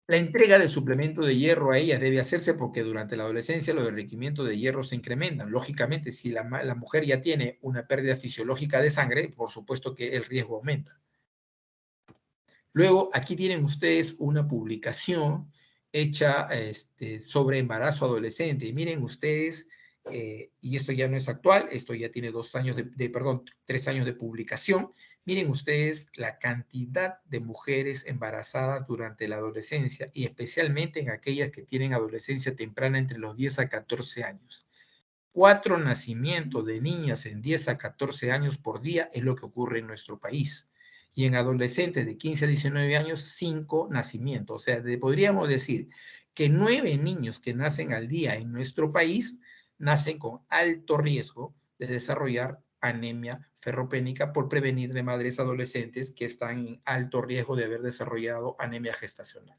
La entrega de suplemento de hierro a ellas debe hacerse porque durante la adolescencia los requerimientos de hierro se incrementan. Lógicamente, si la mujer ya tiene una pérdida fisiológica de sangre, por supuesto que el riesgo aumenta. Luego, aquí tienen ustedes una publicación hecha sobre embarazo adolescente. Y miren ustedes, y esto ya no es actual, esto ya tiene 3 años de publicación. Miren ustedes la cantidad de mujeres embarazadas durante la adolescencia y especialmente en aquellas que tienen adolescencia temprana entre los 10 a 14 años. 4 nacimientos de niñas en 10 a 14 años por día es lo que ocurre en nuestro país. Y en adolescentes de 15 a 19 años, 5 nacimientos. O sea, podríamos decir que 9 niños que nacen al día en nuestro país nacen con alto riesgo de desarrollar anemia ferropénica por prevenir de madres adolescentes que están en alto riesgo de haber desarrollado anemia gestacional.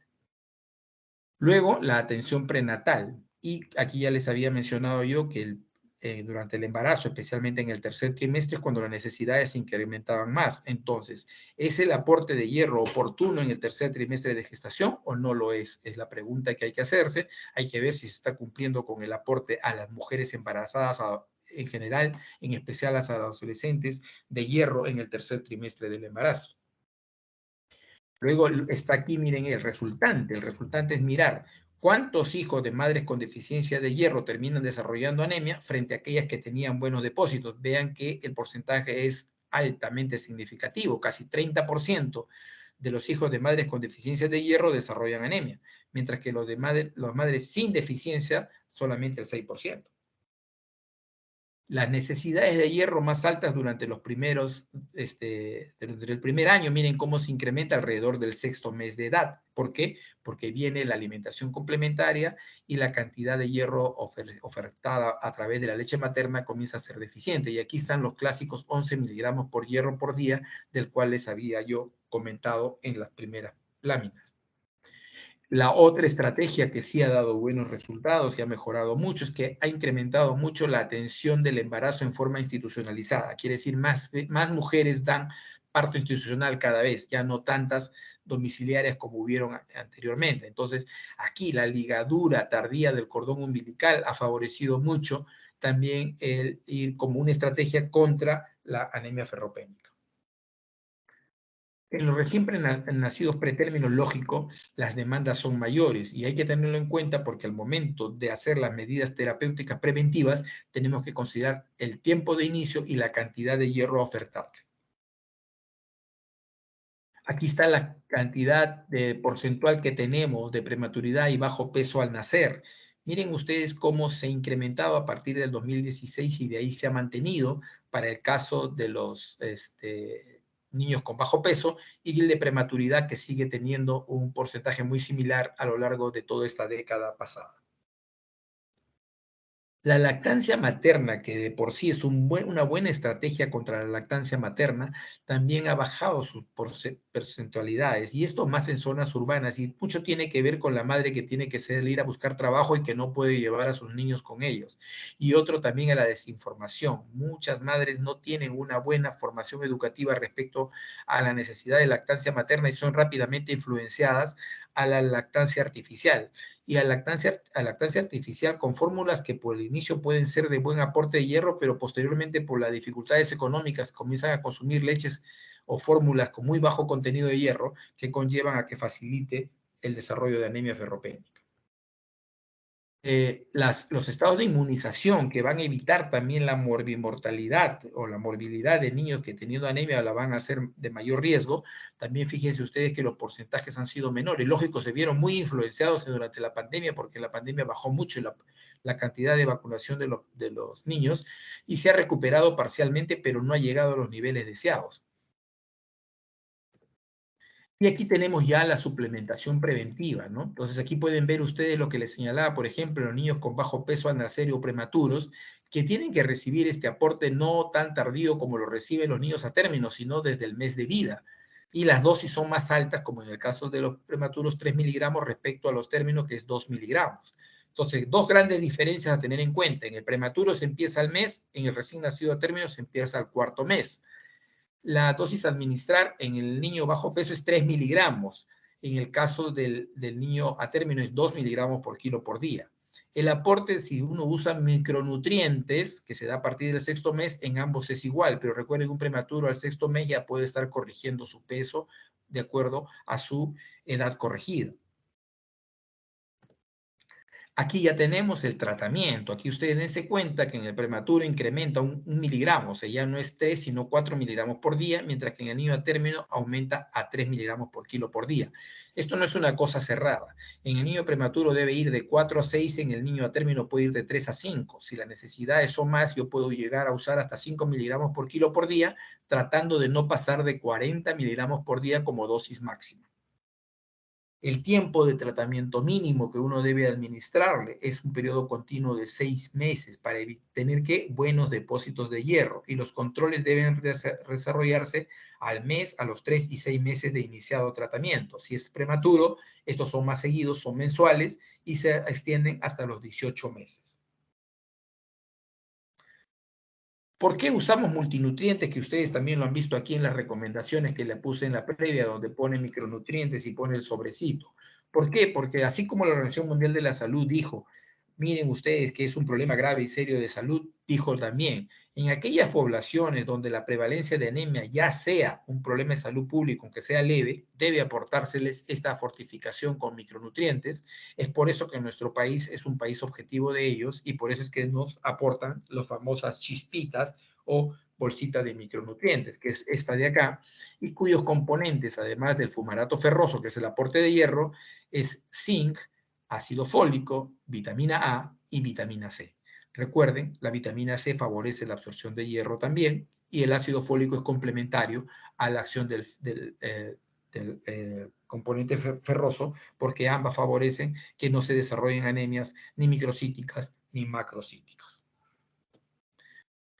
Luego, la atención prenatal. Y aquí ya les había mencionado yo que durante el embarazo, especialmente en el tercer trimestre, es cuando las necesidades se incrementaban más. Entonces, ¿es el aporte de hierro oportuno en el tercer trimestre de gestación o no lo es? Es la pregunta que hay que hacerse. Hay que ver si se está cumpliendo con el aporte a las mujeres embarazadas en general, en especial a las adolescentes, de hierro en el tercer trimestre del embarazo. Luego está aquí, miren, el resultante. El resultante es mirar cuántos hijos de madres con deficiencia de hierro terminan desarrollando anemia frente a aquellas que tenían buenos depósitos. Vean que el porcentaje es altamente significativo, casi 30% de los hijos de madres con deficiencia de hierro desarrollan anemia, mientras que los de las madres sin deficiencia solamente el 6%. Las necesidades de hierro más altas durante los primeros, durante el primer año, miren cómo se incrementa alrededor del 6º mes de edad. ¿Por qué? Porque viene la alimentación complementaria y la cantidad de hierro ofertada a través de la leche materna comienza a ser deficiente. Y aquí están los clásicos 11 miligramos por hierro por día, del cual les había yo comentado en las primeras láminas. La otra estrategia que sí ha dado buenos resultados y ha mejorado mucho es que ha incrementado mucho la atención del embarazo en forma institucionalizada. Quiere decir, más mujeres dan parto institucional cada vez, ya no tantas domiciliarias como hubieron anteriormente. Entonces, aquí la ligadura tardía del cordón umbilical ha favorecido mucho también el ir como una estrategia contra la anemia ferropénica. En los recién nacidos pretérmino lógico, las demandas son mayores y hay que tenerlo en cuenta porque al momento de hacer las medidas terapéuticas preventivas tenemos que considerar el tiempo de inicio y la cantidad de hierro ofertable. Aquí está la cantidad de porcentual que tenemos de prematuridad y bajo peso al nacer. Miren ustedes cómo se ha incrementado a partir del 2016 y de ahí se ha mantenido para el caso de los niños con bajo peso y el de prematuridad que sigue teniendo un porcentaje muy similar a lo largo de toda esta década pasada. La lactancia materna, que de por sí es una buena estrategia contra la lactancia materna, también ha bajado sus porcentualidades, y esto más en zonas urbanas, y mucho tiene que ver con la madre que tiene que salir a buscar trabajo y que no puede llevar a sus niños con ellos. Y otro también a la desinformación. Muchas madres no tienen una buena formación educativa respecto a la necesidad de lactancia materna y son rápidamente influenciadas a la lactancia artificial. Y a lactancia artificial con fórmulas que por el inicio pueden ser de buen aporte de hierro, pero posteriormente por las dificultades económicas comienzan a consumir leches o fórmulas con muy bajo contenido de hierro que conllevan a que facilite el desarrollo de anemia ferropénica. Los estados de inmunización que van a evitar también la morbimortalidad o la morbilidad de niños que teniendo anemia la van a hacer de mayor riesgo, también fíjense ustedes que los porcentajes han sido menores. Lógico, se vieron muy influenciados durante la pandemia porque la pandemia bajó mucho la cantidad de vacunación de los niños y se ha recuperado parcialmente, pero no ha llegado a los niveles deseados. Y aquí tenemos ya la suplementación preventiva, ¿no? Entonces aquí pueden ver ustedes lo que les señalaba, por ejemplo, los niños con bajo peso al nacer o prematuros, que tienen que recibir este aporte no tan tardío como lo reciben los niños a término, sino desde el mes de vida. Y las dosis son más altas, como en el caso de los prematuros, 3 miligramos respecto a los términos, que es 2 miligramos. Entonces, dos grandes diferencias a tener en cuenta. En el prematuro se empieza al mes, en el recién nacido a término se empieza al 4.º mes. La dosis a administrar en el niño bajo peso es 3 miligramos. En el caso del niño a término es 2 miligramos por kilo por día. El aporte, si uno usa micronutrientes, que se da a partir del 6.º mes, en ambos es igual, pero recuerden que un prematuro al 6.º mes ya puede estar corrigiendo su peso de acuerdo a su edad corregida. Aquí ya tenemos el tratamiento. Aquí ustedes dense cuenta que en el prematuro incrementa un miligramo, o sea, ya no es 3, sino 4 miligramos por día, mientras que en el niño a término aumenta a 3 miligramos por kilo por día. Esto no es una cosa cerrada. En el niño prematuro debe ir de 4 a 6, en el niño a término puede ir de 3 a 5. Si las necesidades son más, yo puedo llegar a usar hasta 5 miligramos por kilo por día, tratando de no pasar de 40 miligramos por día como dosis máxima. El tiempo de tratamiento mínimo que uno debe administrarle es un periodo continuo de 6 meses para tener buenos depósitos de hierro, y los controles deben desarrollarse al mes, a los 3 y 6 meses de iniciado tratamiento. Si es prematuro, estos son más seguidos, son mensuales y se extienden hasta los 18 meses. ¿Por qué usamos multinutrientes? Que ustedes también lo han visto aquí en las recomendaciones que le puse en la previa, donde pone micronutrientes y pone el sobrecito. ¿Por qué? Porque así como la Organización Mundial de la Salud dijo, miren ustedes que es un problema grave y serio de salud, dijo también, en aquellas poblaciones donde la prevalencia de anemia ya sea un problema de salud pública, aunque sea leve, debe aportárseles esta fortificación con micronutrientes. Es por eso que nuestro país es un país objetivo de ellos y por eso es que nos aportan las famosas chispitas o bolsita de micronutrientes, que es esta de acá, y cuyos componentes, además del fumarato ferroso, que es el aporte de hierro, es zinc, ácido fólico, vitamina A y vitamina C. Recuerden, la vitamina C favorece la absorción de hierro también, y el ácido fólico es complementario a la acción del componente ferroso, porque ambas favorecen que no se desarrollen anemias ni microcíticas ni macrocíticas.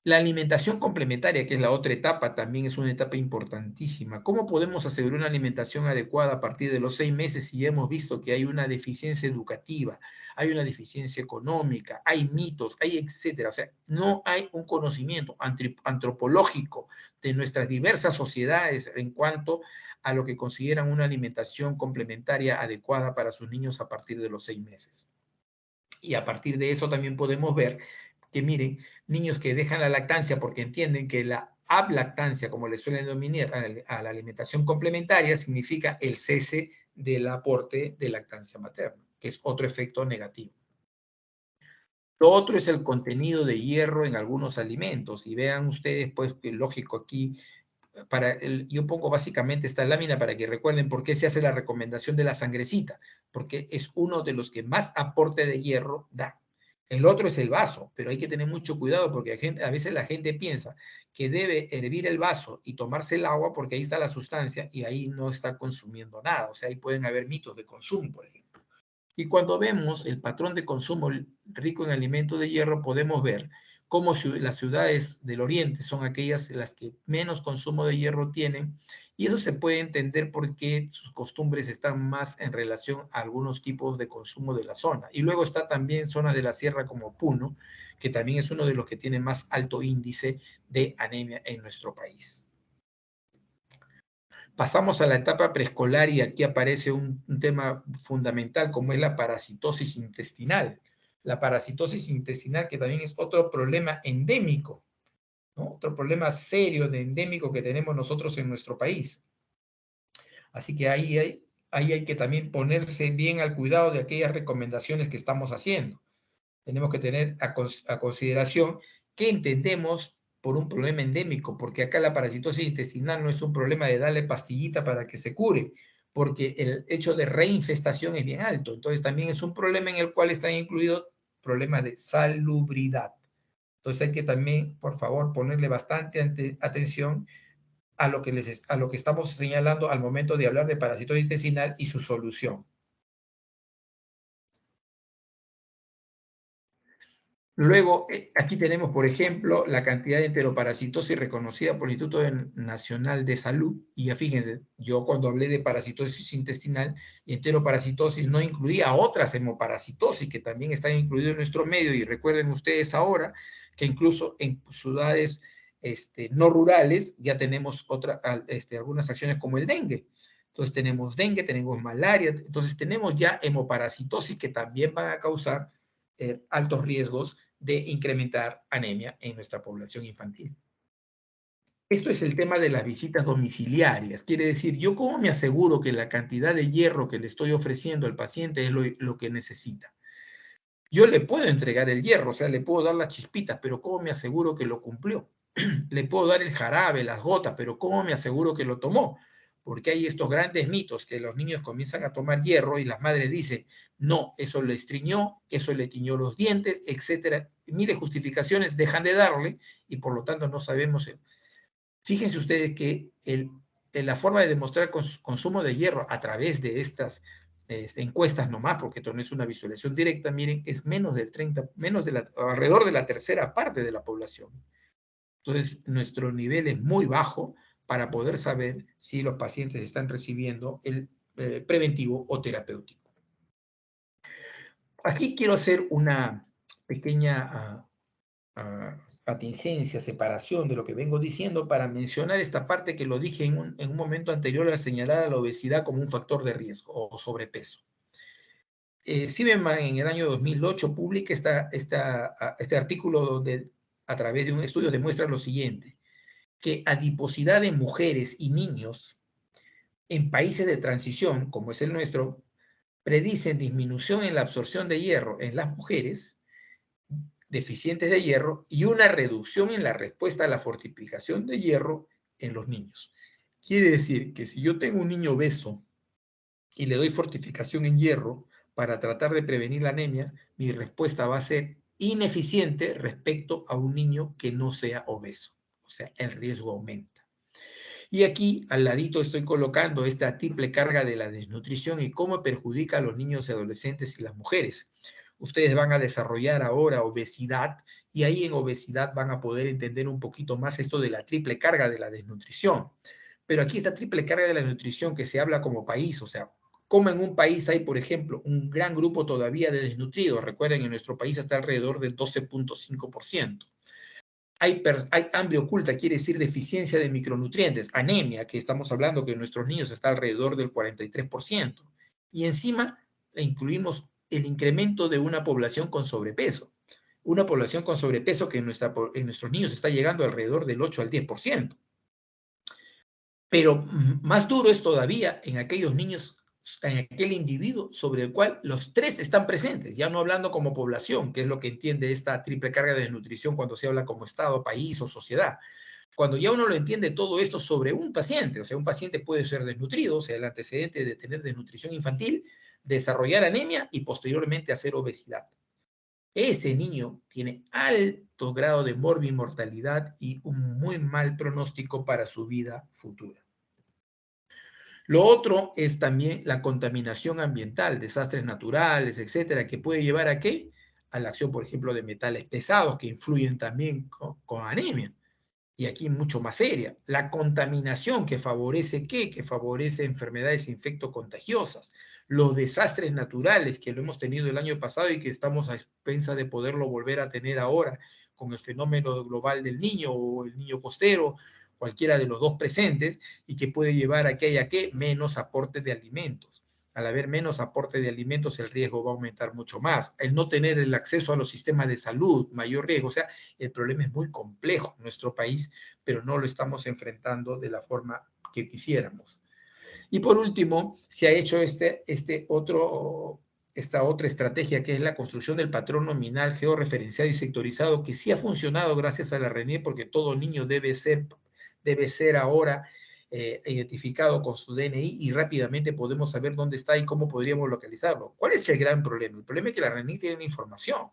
La alimentación complementaria, que es la otra etapa, también es una etapa importantísima. ¿Cómo podemos asegurar una alimentación adecuada a partir de los 6 meses si hemos visto que hay una deficiencia educativa, hay una deficiencia económica, hay mitos, hay etcétera? O sea, no hay un conocimiento antropológico de nuestras diversas sociedades en cuanto a lo que consideran una alimentación complementaria adecuada para sus niños a partir de los 6 meses. Y a partir de eso también podemos ver que, miren, niños que dejan la lactancia porque entienden que la ablactancia, como le suelen denominar a la alimentación complementaria, significa el cese del aporte de lactancia materna, que es otro efecto negativo. Lo otro es el contenido de hierro en algunos alimentos. Y vean ustedes, pues, que lógico aquí, yo pongo básicamente esta lámina para que recuerden por qué se hace la recomendación de la sangrecita, porque es uno de los que más aporte de hierro da. El otro es el vaso, pero hay que tener mucho cuidado porque a veces la gente piensa que debe hervir el vaso y tomarse el agua porque ahí está la sustancia y ahí no está consumiendo nada. O sea, ahí pueden haber mitos de consumo, por ejemplo. Y cuando vemos el patrón de consumo rico en alimentos de hierro, podemos ver cómo las ciudades del oriente son aquellas las que menos consumo de hierro tienen, y eso se puede entender porque sus costumbres están más en relación a algunos tipos de consumo de la zona. Y luego está también zonas de la sierra como Puno, que también es uno de los que tiene más alto índice de anemia en nuestro país. Pasamos a la etapa preescolar y aquí aparece un tema fundamental como es la parasitosis intestinal. La parasitosis intestinal, que también es otro problema endémico, ¿no? Otro problema serio de endémico que tenemos nosotros en nuestro país. Así que ahí hay que también ponerse bien al cuidado de aquellas recomendaciones que estamos haciendo. Tenemos que tener a consideración qué entendemos por un problema endémico, porque acá la parasitosis intestinal no es un problema de darle pastillita para que se cure, porque el hecho de reinfestación es bien alto. Entonces también es un problema en el cual están incluidos problemas de salubridad. Entonces hay que también, por favor, ponerle bastante atención a lo que estamos señalando al momento de hablar de parasitosis intestinal y su solución. Luego, aquí tenemos, por ejemplo, la cantidad de enteroparasitosis reconocida por el Instituto Nacional de Salud. Y ya fíjense, yo cuando hablé de parasitosis intestinal y enteroparasitosis no incluía otras hemoparasitosis que también están incluidas en nuestro medio. Y recuerden ustedes ahora que incluso en ciudades no rurales ya tenemos algunas acciones como el dengue. Entonces tenemos dengue, tenemos malaria, entonces tenemos ya hemoparasitosis que también van a causar altos riesgos de incrementar anemia en nuestra población infantil. Esto es el tema de las visitas domiciliarias. Quiere decir, ¿yo cómo me aseguro que la cantidad de hierro que le estoy ofreciendo al paciente es lo que necesita? Yo le puedo entregar el hierro, o sea, le puedo dar las chispitas, pero ¿cómo me aseguro que lo cumplió? Le puedo dar el jarabe, las gotas, pero ¿cómo me aseguro que lo tomó? Porque hay estos grandes mitos que los niños comienzan a tomar hierro y las madres dicen, no, eso le estriñó, eso le tiñó los dientes, etcétera. Mire, justificaciones dejan de darle y por lo tanto no sabemos. Fíjense ustedes que la forma de demostrar consumo de hierro a través de estas encuestas nomás, porque esto no es una visualización directa, miren, es menos del 30, alrededor de la tercera parte de la población. Entonces, nuestro nivel es muy bajo para poder saber si los pacientes están recibiendo el preventivo o terapéutico. Aquí quiero hacer una pequeña atingencia, separación de lo que vengo diciendo para mencionar esta parte que lo dije en un momento anterior al señalar a la obesidad como un factor de riesgo o sobrepeso. Zimmerman en el año 2008 publica este artículo donde a través de un estudio demuestra lo siguiente, que adiposidad de mujeres y niños en países de transición, como es el nuestro, predicen disminución en la absorción de hierro en las mujeres deficientes de hierro y una reducción en la respuesta a la fortificación de hierro en los niños. Quiere decir que si yo tengo un niño obeso y le doy fortificación en hierro para tratar de prevenir la anemia, mi respuesta va a ser ineficiente respecto a un niño que no sea obeso. O sea, el riesgo aumenta. Y aquí al ladito estoy colocando esta triple carga de la desnutrición y cómo perjudica a los niños y adolescentes y las mujeres. Ustedes van a desarrollar ahora obesidad y ahí en obesidad van a poder entender un poquito más esto de la triple carga de la desnutrición. Pero aquí esta triple carga de la nutrición que se habla como país, o sea, como en un país hay, por ejemplo, un gran grupo todavía de desnutridos. Recuerden, en nuestro país está alrededor del 12.5%. Hay hambre oculta, quiere decir deficiencia de micronutrientes, anemia, que estamos hablando que en nuestros niños está alrededor del 43%. Y encima le incluimos el incremento de una población con sobrepeso. Una población con sobrepeso que en nuestros niños está llegando alrededor del 8 al 10%. Pero más duro es todavía en aquellos niños, en aquel individuo sobre el cual los tres están presentes, ya no hablando como población, que es lo que entiende esta triple carga de desnutrición cuando se habla como Estado, país o sociedad. Cuando ya uno lo entiende todo esto sobre un paciente, o sea, un paciente puede ser desnutrido, o sea, el antecedente de tener desnutrición infantil, desarrollar anemia y posteriormente hacer obesidad. Ese niño tiene alto grado de morbimortalidad y un muy mal pronóstico para su vida futura. Lo otro es también la contaminación ambiental, desastres naturales, etcétera, que puede llevar a qué? A la acción, por ejemplo, de metales pesados que influyen también con anemia. Y aquí mucho más seria. La contaminación que favorece ¿qué? Que favorece enfermedades infectocontagiosas. Los desastres naturales que lo hemos tenido el año pasado y que estamos a expensas de poderlo volver a tener ahora con el fenómeno global del niño o el niño costero, cualquiera de los dos presentes, y que puede llevar a que haya ¿qué? Menos aporte de alimentos. Al haber menos aporte de alimentos, el riesgo va a aumentar mucho más. El no tener el acceso a los sistemas de salud, mayor riesgo. O sea, el problema es muy complejo en nuestro país, pero no lo estamos enfrentando de la forma que quisiéramos. Y por último, se ha hecho esta otra estrategia que es la construcción del patrón nominal georreferenciado y sectorizado, que sí ha funcionado gracias a la RENIE, porque todo niño debe ser ahora identificado con su DNI y rápidamente podemos saber dónde está y cómo podríamos localizarlo. ¿Cuál es el gran problema? El problema es que la RENIE tiene la información,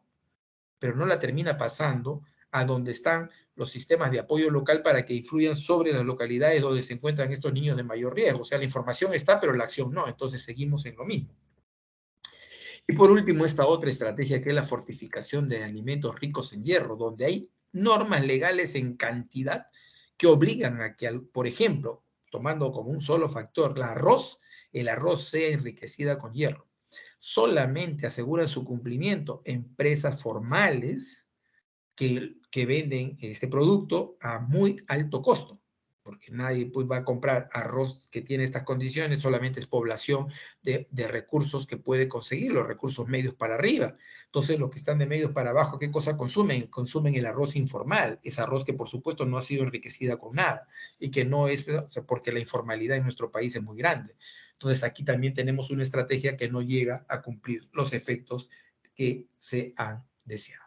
pero no la termina pasando a donde están los sistemas de apoyo local para que influyan sobre las localidades donde se encuentran estos niños de mayor riesgo. O sea, la información está, pero la acción no. Entonces seguimos en lo mismo. Y por último, esta otra estrategia que es la fortificación de alimentos ricos en hierro, donde hay normas legales en cantidad que obligan a que, por ejemplo, tomando como un solo factor el arroz sea enriquecida con hierro. Solamente aseguran su cumplimiento empresas formales que venden este producto a muy alto costo, porque nadie pues, va a comprar arroz que tiene estas condiciones, solamente es población de recursos que puede conseguir, los recursos medios para arriba. Entonces, los que están de medios para abajo, ¿qué cosa consumen? Consumen el arroz informal, ese arroz que por supuesto no ha sido enriquecida con nada y que no es, o sea, porque la informalidad en nuestro país es muy grande. Entonces, aquí también tenemos una estrategia que no llega a cumplir los efectos que se han deseado.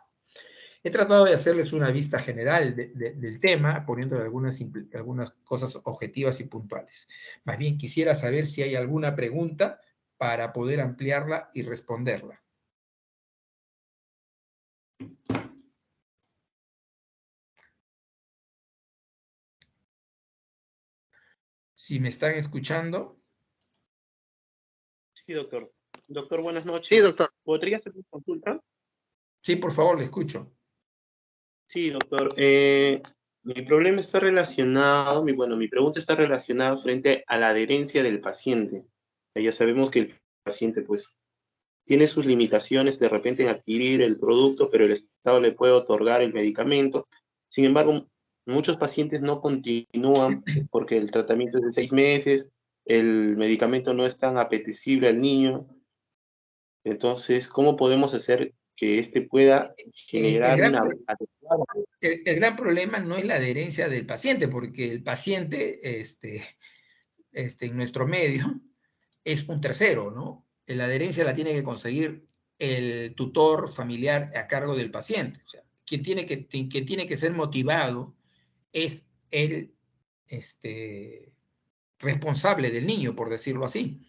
He tratado de hacerles una vista general del tema, poniendo algunas cosas objetivas y puntuales. Más bien, quisiera saber si hay alguna pregunta para poder ampliarla y responderla. Si me están escuchando. Sí, doctor. Doctor, buenas noches. Sí, doctor. ¿Podría hacer una consulta? Sí, por favor, le escucho. Sí, doctor. Mi problema está relacionado, mi pregunta está relacionada frente a la adherencia del paciente. Ya sabemos que el paciente, pues, tiene sus limitaciones de repente en adquirir el producto, pero el Estado le puede otorgar el medicamento. Sin embargo, muchos pacientes no continúan porque el tratamiento es de 6 meses, el medicamento no es tan apetecible al niño. Entonces, ¿cómo podemos hacer que éste pueda generar una adecuada? El gran problema no es la adherencia del paciente, porque el paciente en nuestro medio es un tercero, ¿no? La adherencia la tiene que conseguir el tutor familiar a cargo del paciente. O sea, quien tiene que ser motivado es el responsable del niño, por decirlo así,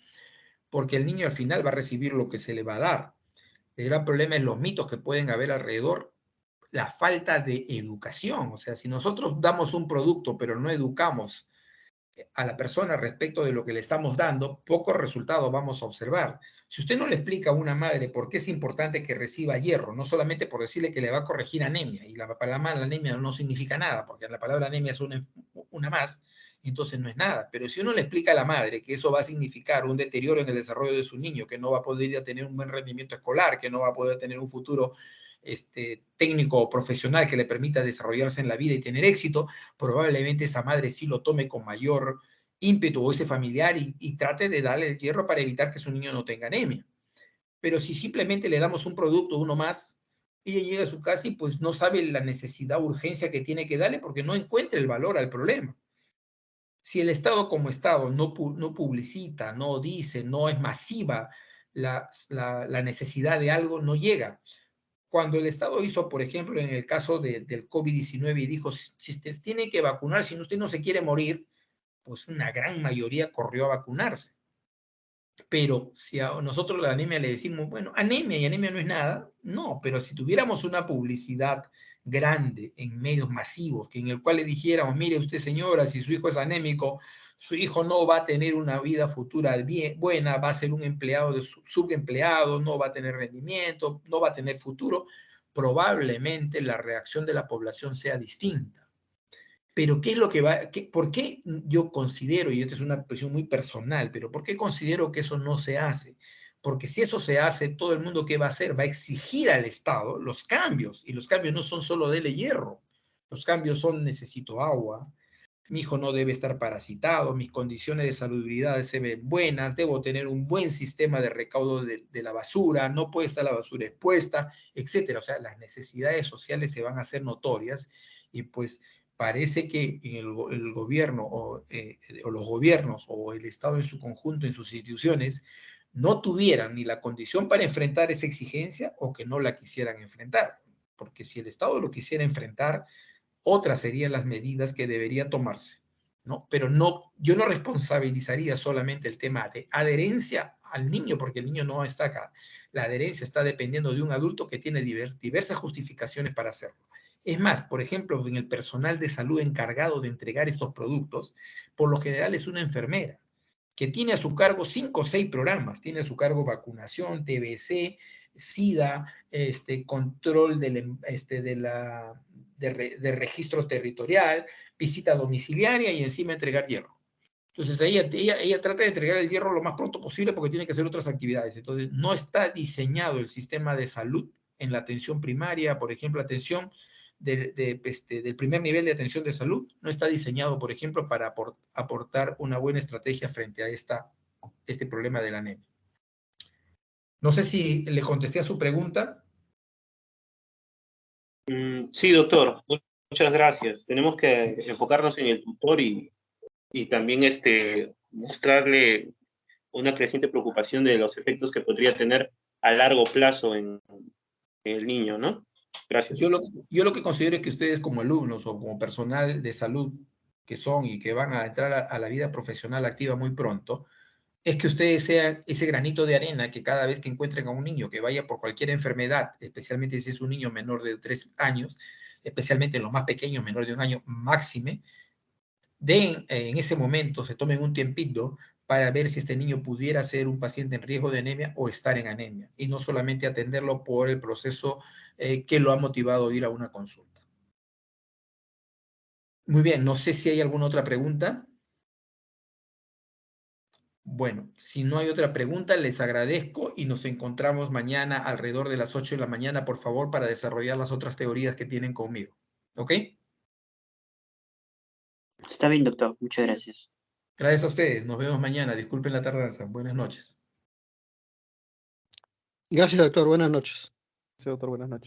porque el niño al final va a recibir lo que se le va a dar. El gran problema es los mitos que pueden haber alrededor, la falta de educación. O sea, si nosotros damos un producto pero no educamos a la persona respecto de lo que le estamos dando, pocos resultados vamos a observar. Si usted no le explica a una madre por qué es importante que reciba hierro, no solamente por decirle que le va a corregir anemia, y la palabra anemia no significa nada, porque la palabra anemia es una más, entonces no es nada. Pero si uno le explica a la madre que eso va a significar un deterioro en el desarrollo de su niño, que no va a poder tener un buen rendimiento escolar, que no va a poder tener un futuro técnico o profesional que le permita desarrollarse en la vida y tener éxito, probablemente esa madre sí lo tome con mayor ímpetu o ese familiar y trate de darle el hierro para evitar que su niño no tenga anemia. Pero si simplemente le damos un producto, uno más, ella llega a su casa y pues no sabe la necesidad, urgencia que tiene que darle porque no encuentra el valor al problema. Si el Estado como Estado no publicita, no dice, no es masiva la necesidad de algo, no llega. Cuando el Estado hizo, por ejemplo, en el caso del COVID-19 y dijo, si usted tiene que vacunar, si usted no se quiere morir, pues una gran mayoría corrió a vacunarse. Pero si a nosotros la anemia le decimos, bueno, anemia y anemia no es nada, no, pero si tuviéramos una publicidad grande en medios masivos, que en el cual le dijéramos, mire usted señora, si su hijo es anémico, su hijo no va a tener una vida futura buena, va a ser un empleado de subempleado, no va a tener rendimiento, no va a tener futuro, probablemente la reacción de la población sea distinta. Pero ¿qué es lo que por qué yo considero, y esta es una posición muy personal, pero por qué considero que eso no se hace? Porque si eso se hace, todo el mundo ¿qué va a hacer? Va a exigir al Estado los cambios, y los cambios no son solo dele hierro, los cambios son necesito agua, mi hijo no debe estar parasitado, mis condiciones de salubridad se ven buenas, debo tener un buen sistema de recaudo de la basura, no puede estar la basura expuesta, etcétera. O sea, las necesidades sociales se van a hacer notorias y pues parece que en el gobierno o los gobiernos o el Estado en su conjunto, en sus instituciones, no tuvieran ni la condición para enfrentar esa exigencia o que no la quisieran enfrentar. Porque si el Estado lo quisiera enfrentar, otras serían las medidas que debería tomarse, ¿no? Pero no, yo no responsabilizaría solamente el tema de adherencia al niño, porque el niño no está acá. La adherencia está dependiendo de un adulto que tiene diversas justificaciones para hacerlo. Es más, por ejemplo, en el personal de salud encargado de entregar estos productos, por lo general es una enfermera que tiene a su cargo 5 o 6 programas. Tiene a su cargo vacunación, TBC, SIDA, control de registro territorial, visita domiciliaria y encima entregar hierro. Entonces ella trata de entregar el hierro lo más pronto posible porque tiene que hacer otras actividades. Entonces no está diseñado el sistema de salud en la atención primaria, por ejemplo, atención del primer nivel de atención de salud, no está diseñado, por ejemplo, para aportar una buena estrategia frente a este problema de la anemia. No sé si le contesté a su pregunta. Sí, doctor, muchas gracias. Tenemos que enfocarnos en el tutor y también mostrarle una creciente preocupación de los efectos que podría tener a largo plazo en el niño, ¿no? Gracias. Yo lo que considero es que ustedes como alumnos o como personal de salud que son y que van a entrar a la vida profesional activa muy pronto, es que ustedes sean ese granito de arena que cada vez que encuentren a un niño que vaya por cualquier enfermedad, especialmente si es un niño menor de 3 años, especialmente los más pequeños, menor de 1 año máxime, en ese momento se tomen un tiempito para ver si este niño pudiera ser un paciente en riesgo de anemia o estar en anemia, y no solamente atenderlo por el proceso que lo ha motivado a ir a una consulta. Muy bien, no sé si hay alguna otra pregunta. Bueno, si no hay otra pregunta, les agradezco y nos encontramos mañana alrededor de las 8 de la mañana, por favor, para desarrollar las otras teorías que tienen conmigo. ¿Ok? Está bien, doctor. Muchas gracias. Gracias a ustedes. Nos vemos mañana. Disculpen la tardanza. Buenas noches. Gracias, doctor. Buenas noches. Sí, doctor, buenas noches.